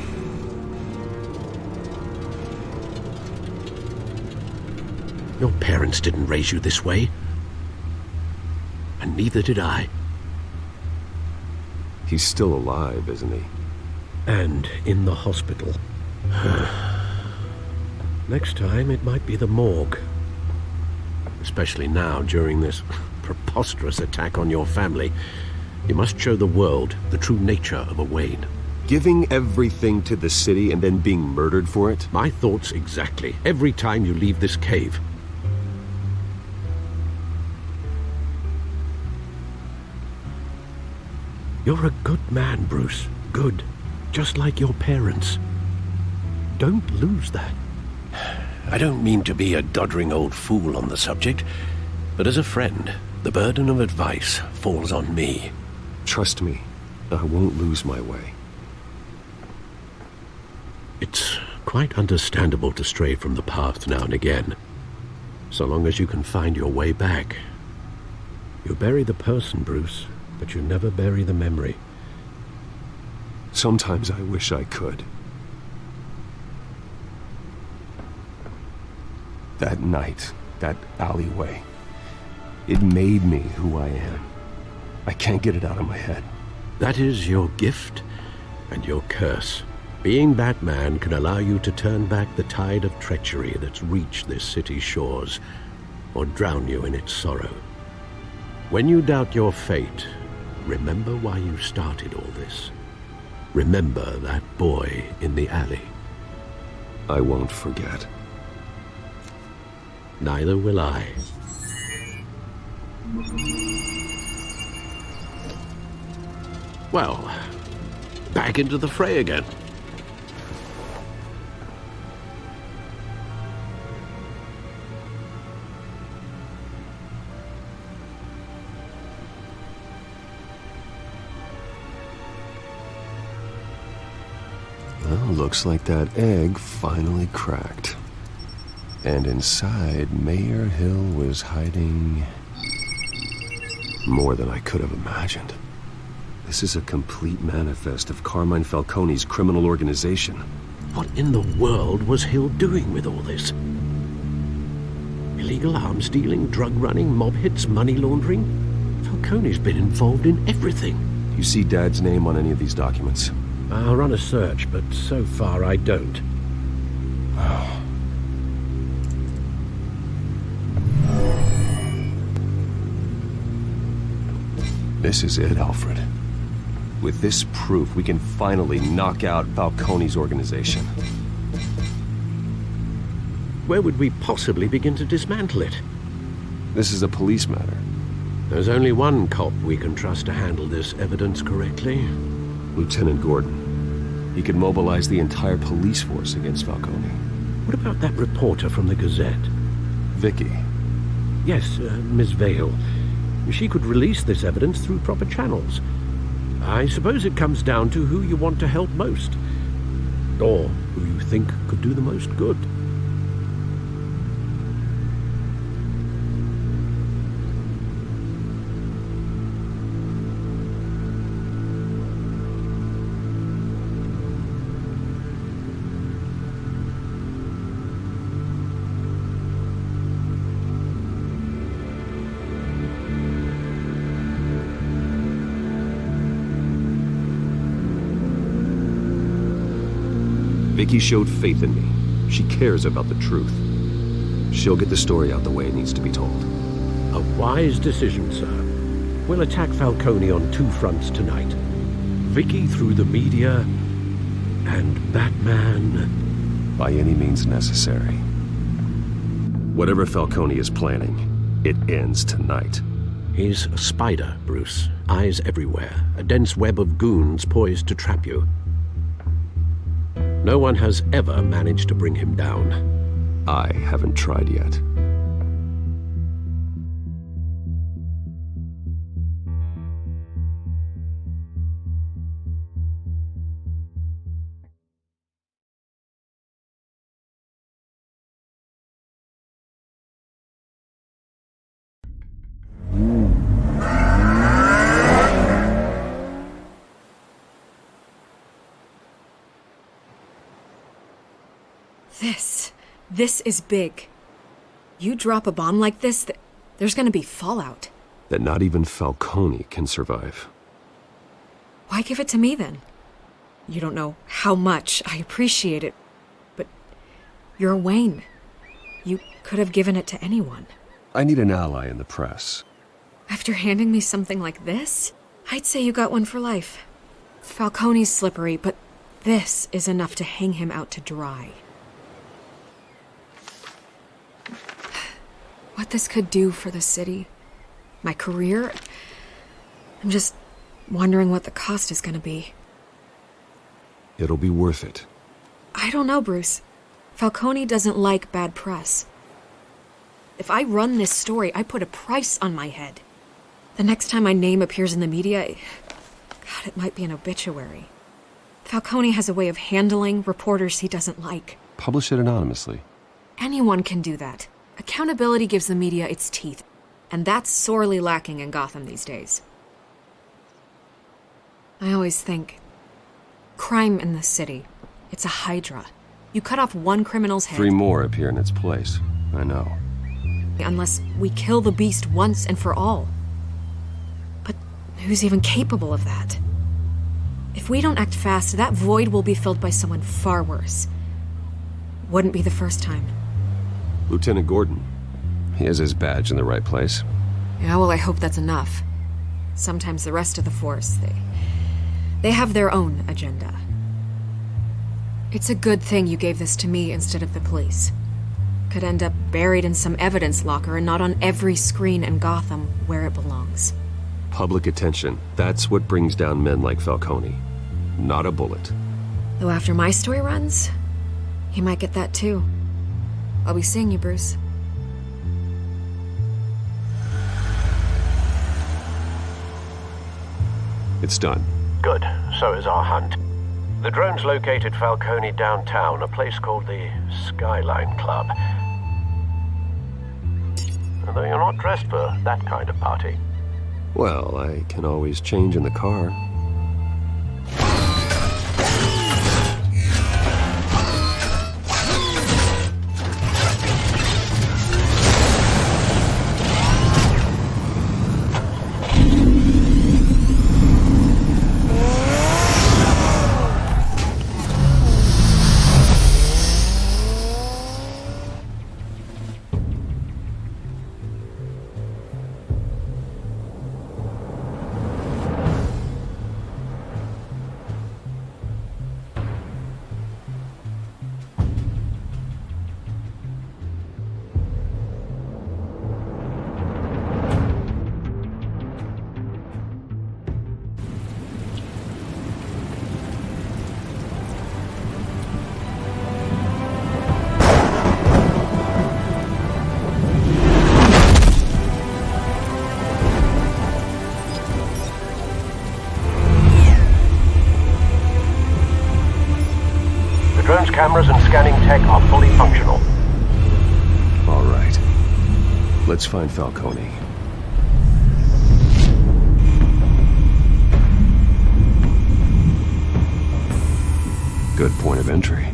Speaker 6: Your parents didn't raise you this way. And neither did I.
Speaker 7: He's still alive, isn't he?
Speaker 6: And in the hospital. Next time, it might be the morgue. Especially now, during this preposterous attack on your family. You must show the world the true nature of a Wayne.
Speaker 7: Giving everything to the city and then being murdered for it?
Speaker 6: My thoughts exactly. Every time you leave this cave. You're a good man, Bruce. Good. Just like your parents. Don't lose that. I don't mean to be a doddering old fool on the subject, but as a friend, the burden of advice falls on me.
Speaker 7: Trust me, I won't lose my way.
Speaker 6: It's quite understandable to stray from the path now and again, so long as you can find your way back. You bury the person, Bruce, but you never bury the memory.
Speaker 7: Sometimes I wish I could. That night, that alleyway, it made me who I am. I can't get it out of my head.
Speaker 6: That is your gift and your curse. Being Batman can allow you to turn back the tide of treachery that's reached this city's shores, or drown you in its sorrow. When you doubt your fate, remember why you started all this. Remember that boy in the alley.
Speaker 7: I won't forget.
Speaker 6: Neither will I. Well, back into the fray again.
Speaker 7: Well, looks like that egg finally cracked. And inside, Mayor Hill was hiding more than I could have imagined. This is a complete manifest of Carmine Falcone's criminal organization.
Speaker 6: What in the world was Hill doing with all this? Illegal arms dealing, drug running, mob hits, money laundering? Falcone's been involved in everything.
Speaker 7: Do you see Dad's name on any of these documents?
Speaker 6: I'll run a search, but so far I don't.
Speaker 7: This is it, Alfred. With this proof, we can finally knock out Falcone's organization.
Speaker 6: Where would we possibly begin to dismantle it?
Speaker 7: This is a police matter.
Speaker 6: There's only one cop we can trust to handle this evidence correctly.
Speaker 7: Lieutenant Gordon. He could mobilize the entire police force against Falcone.
Speaker 6: What about that reporter from the Gazette?
Speaker 7: Vicky.
Speaker 6: Yes, Miss Vale. She could release this evidence through proper channels. I suppose it comes down to who you want to help most, or who you think could do the most good.
Speaker 7: Vicky showed faith in me. She cares about the truth. She'll get the story out the way it needs to be told.
Speaker 6: A wise decision, sir. We'll attack Falcone on two fronts tonight. Vicky through the media, and Batman...
Speaker 7: by any means necessary. Whatever Falcone is planning, it ends tonight.
Speaker 6: He's a spider, Bruce. Eyes everywhere. A dense web of goons poised to trap you. No one has ever managed to bring him down.
Speaker 7: I haven't tried yet.
Speaker 13: This is big. You drop a bomb like this, there's gonna be fallout.
Speaker 7: That not even Falcone can survive.
Speaker 13: Why give it to me then? You don't know how much I appreciate it, but you're Wayne. You could have given it to anyone.
Speaker 7: I need an ally in the press.
Speaker 13: After handing me something like this, I'd say you got one for life. Falcone's slippery, but this is enough to hang him out to dry. What this could do for the city, my career, I'm just wondering what the cost is going to be.
Speaker 7: It'll be worth it.
Speaker 13: I don't know, Bruce. Falcone doesn't like bad press. If I run this story, I put a price on my head. The next time my name appears in the media, God, it might be an obituary. Falcone has a way of handling reporters he doesn't like.
Speaker 7: Publish it anonymously.
Speaker 13: Anyone can do that. Accountability gives the media its teeth, and that's sorely lacking in Gotham these days. I always think, crime in the city, it's a hydra. You cut off one criminal's head...
Speaker 7: 3 more appear in its place. I know.
Speaker 13: Unless we kill the beast once and for all. But who's even capable of that? If we don't act fast, that void will be filled by someone far worse. Wouldn't be the first time.
Speaker 7: Lieutenant Gordon. He has his badge in the right place.
Speaker 13: Yeah, well, I hope that's enough. Sometimes the rest of the force, they have their own agenda. It's a good thing you gave this to me instead of the police. Could end up buried in some evidence locker and not on every screen in Gotham where it belongs.
Speaker 7: Public attention. That's what brings down men like Falcone. Not a bullet.
Speaker 13: Though after my story runs, he might get that too. I'll be seeing you, Bruce.
Speaker 7: It's done.
Speaker 19: Good. So is our hunt. The drones located Falcone downtown, a place called the Skyline Club. Although you're not dressed for that kind of party.
Speaker 7: Well, I can always change in the car.
Speaker 19: Cameras and scanning tech are fully functional.
Speaker 7: All right. Let's find Falcone. Good point of entry.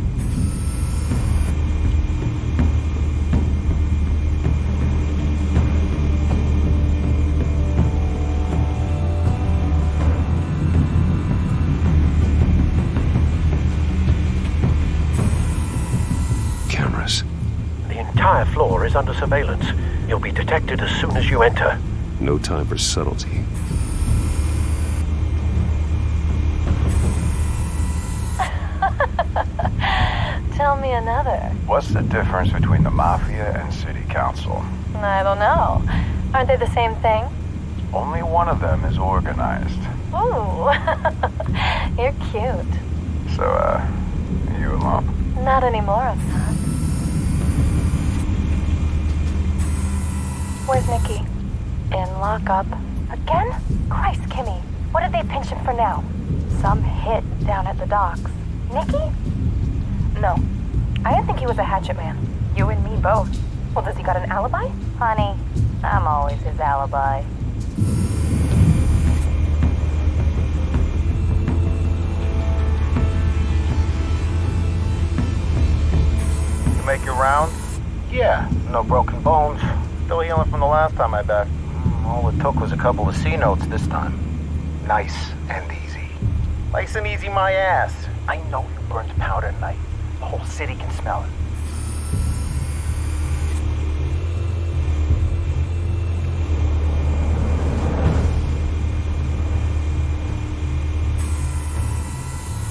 Speaker 19: The entire floor is under surveillance. You'll be detected as soon as you enter.
Speaker 7: No time for subtlety.
Speaker 20: Tell me another.
Speaker 21: What's the difference between the Mafia and City Council?
Speaker 20: I don't know. Aren't they the same thing?
Speaker 21: Only one of them is organized.
Speaker 20: Ooh, you're cute.
Speaker 21: So, you alone?
Speaker 20: Not anymore, son. Where's Nikki? In lockup. Again? Christ, Kimmy. What did they pinch him for now? Some hit down at the docks. Nikki? No. I didn't think he was a hatchet man. You and me both. Well, does he got an alibi? Honey, I'm always his alibi.
Speaker 21: You make your round? Yeah, no broken bones. Still healing from the last time I bet. All it took was a couple of C notes this time. Nice and easy. Nice and easy my ass. I know you burned powder tonight. The whole city can smell it.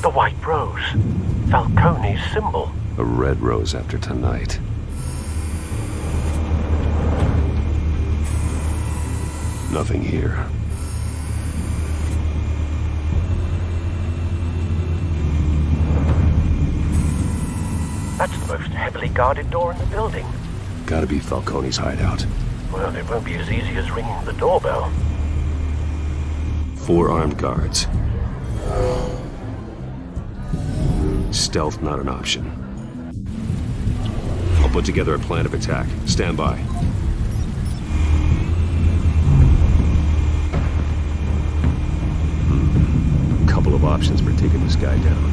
Speaker 19: The white rose. Falcone's symbol.
Speaker 7: A red rose after tonight. Nothing here.
Speaker 19: That's the most heavily guarded door in the building.
Speaker 7: Gotta be Falcone's hideout.
Speaker 19: Well, it won't be as easy as ringing the doorbell.
Speaker 7: 4 armed guards. Stealth not an option. I'll put together a plan of attack. Stand by. Couple of options for taking this guy down.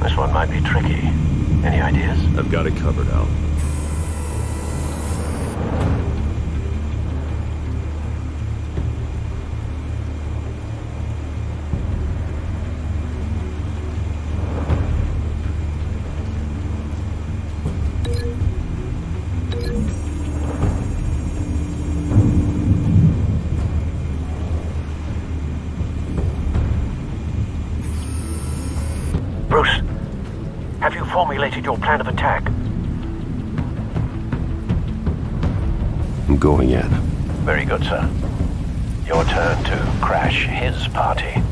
Speaker 19: This one might be tricky. Any ideas?
Speaker 7: I've got it covered, Al.
Speaker 19: Bruce, have you formulated your plan of attack?
Speaker 7: I'm going in.
Speaker 19: Very good, sir. Your turn to crash his party.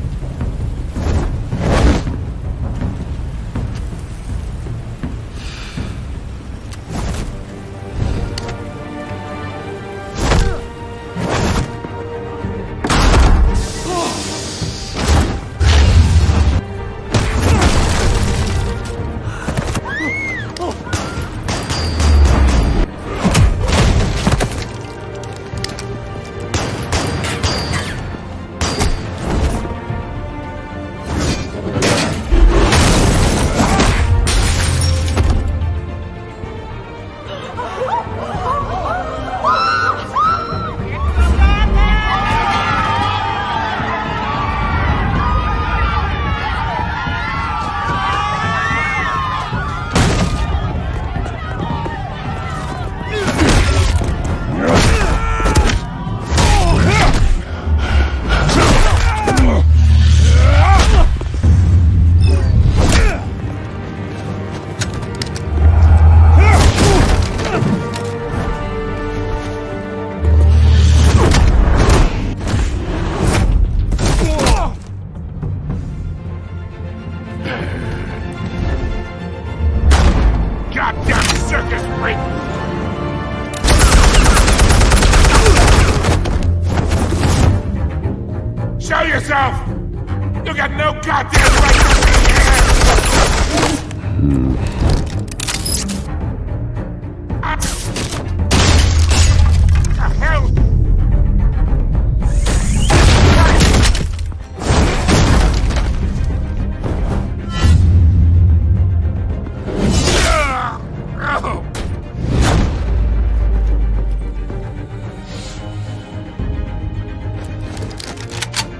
Speaker 14: Show yourself! You got no goddamn right to be here! The hell?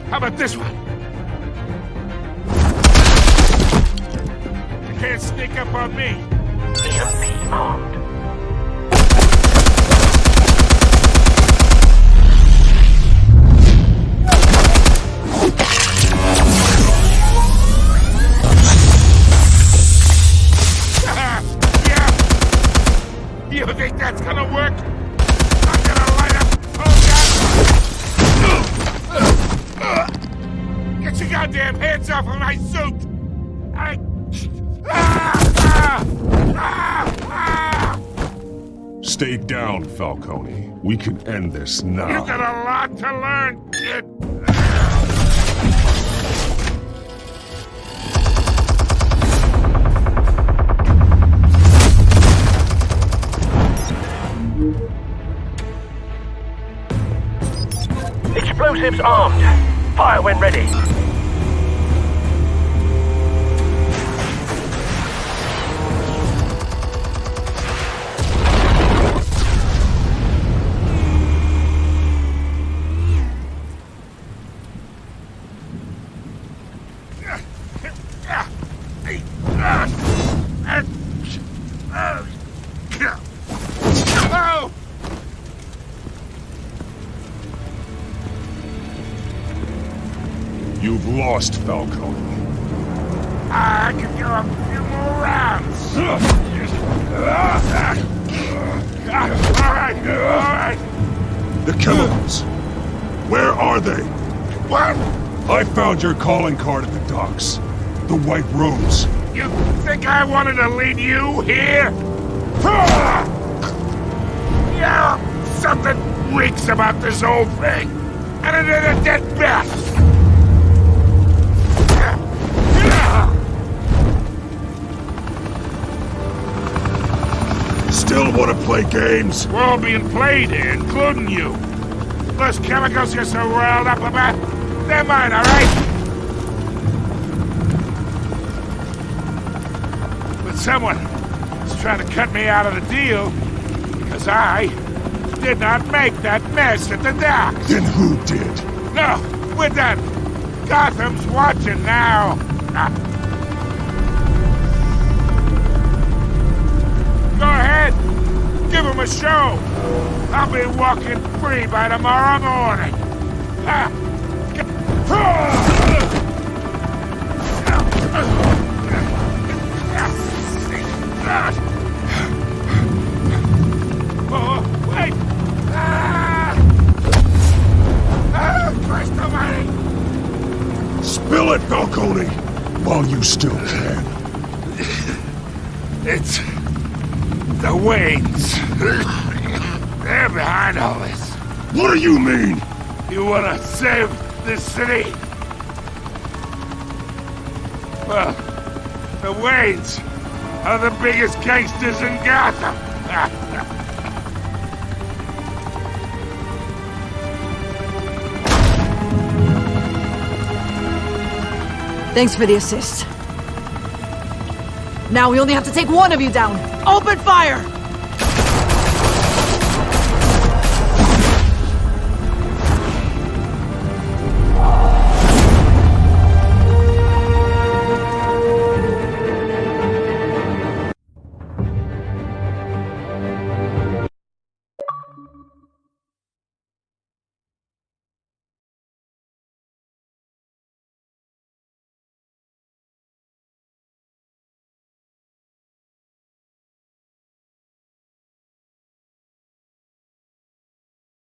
Speaker 14: How about this one? You can't sneak up on me.
Speaker 19: EMP armed.
Speaker 14: You think that's gonna work? I'm gonna light up. Oh, God! Get your goddamn hands off of my suit!
Speaker 8: Stay down, Falcone. We can end this now.
Speaker 14: You got a lot to learn, kid.
Speaker 19: Explosives armed. Fire when ready.
Speaker 8: You've lost, Falcone.
Speaker 14: I can go a few more rounds. All right.
Speaker 8: The chemicals. Where are they?
Speaker 14: What?
Speaker 8: I found your calling card at the docks. The White Rose.
Speaker 14: You think I wanted to lead you here? Yeah, something reeks about this whole thing. And it is a dead bat.
Speaker 8: Still want to play games?
Speaker 14: We're all being played here, including you. Those chemicals you're so riled up about, they're mine, all right? But someone is trying to cut me out of the deal because I did not make that mess at the docks.
Speaker 8: Then who did?
Speaker 14: No, we're done. Gotham's watching now. Go ahead. Give him a show. I'll be walking free by tomorrow morning. Oh, wait! Christ almighty!
Speaker 8: Spill it, Falcone, while you still can.
Speaker 14: It's the Waynes. They're behind all this.
Speaker 8: What do you mean?
Speaker 14: You want to save this city? Well, the Waynes are the biggest gangsters in Gotham.
Speaker 17: Thanks for the assist. Now we only have to take one of you down. Open fire!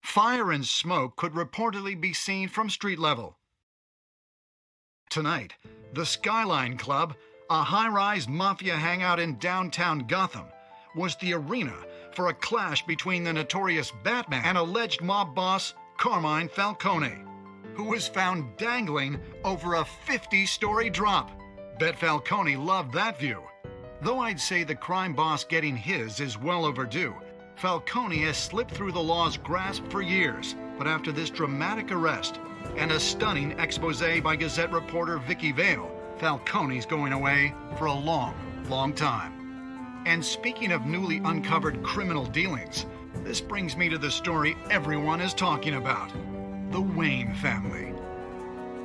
Speaker 15: Fire and smoke could reportedly be seen from street level. Tonight, the Skyline Club, a high-rise mafia hangout in downtown Gotham, was the arena for a clash between the notorious Batman and alleged mob boss Carmine Falcone, who was found dangling over a 50-story drop. Bet Falcone loved that view. Though I'd say the crime boss getting his is well overdue, Falcone has slipped through the law's grasp for years, but after this dramatic arrest and a stunning expose by Gazette reporter Vicky Vale, Falcone's going away for a long, long time. And speaking of newly uncovered criminal dealings, this brings me to the story everyone is talking about: the Wayne family.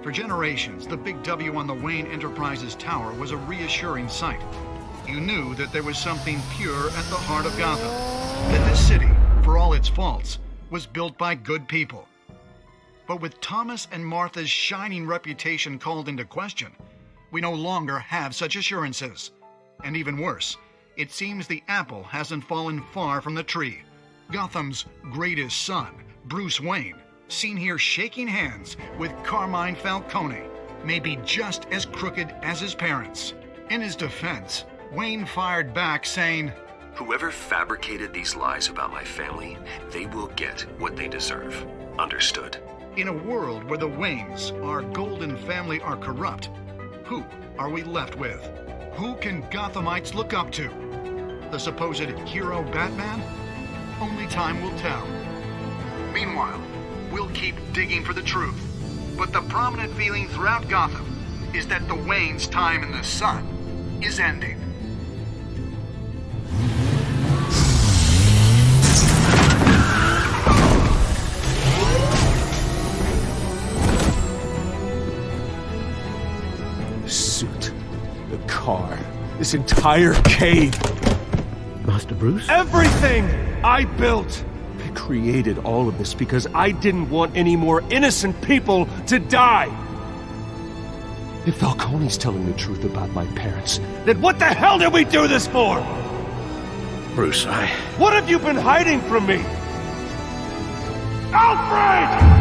Speaker 15: For generations, the big W on the Wayne Enterprises Tower was a reassuring sight. You knew that there was something pure at the heart of Gotham, that this city, for all its faults, was built by good people. But with Thomas and Martha's shining reputation called into question, we no longer have such assurances. And even worse, it seems the apple hasn't fallen far from the tree. Gotham's greatest son, Bruce Wayne, seen here shaking hands with Carmine Falcone, may be just as crooked as his parents. In his defense, Wayne fired back saying,
Speaker 5: "Whoever fabricated these lies about my family, they will get what they deserve. Understood?"
Speaker 15: In a world where the Waynes, our golden family, are corrupt, who are we left with? Who can Gothamites look up to? The supposed hero Batman? Only time will tell. Meanwhile, we'll keep digging for the truth. But the prominent feeling throughout Gotham is that the Waynes' time in the sun is ending.
Speaker 18: The suit, the car, this entire cave.
Speaker 6: Master Bruce?
Speaker 18: Everything I built! I created all of this because I didn't want any more innocent people to die! If Falcone's telling the truth about my parents, then what the hell did we do this for?
Speaker 6: Bruce,
Speaker 18: What have you been hiding from me? Alfred!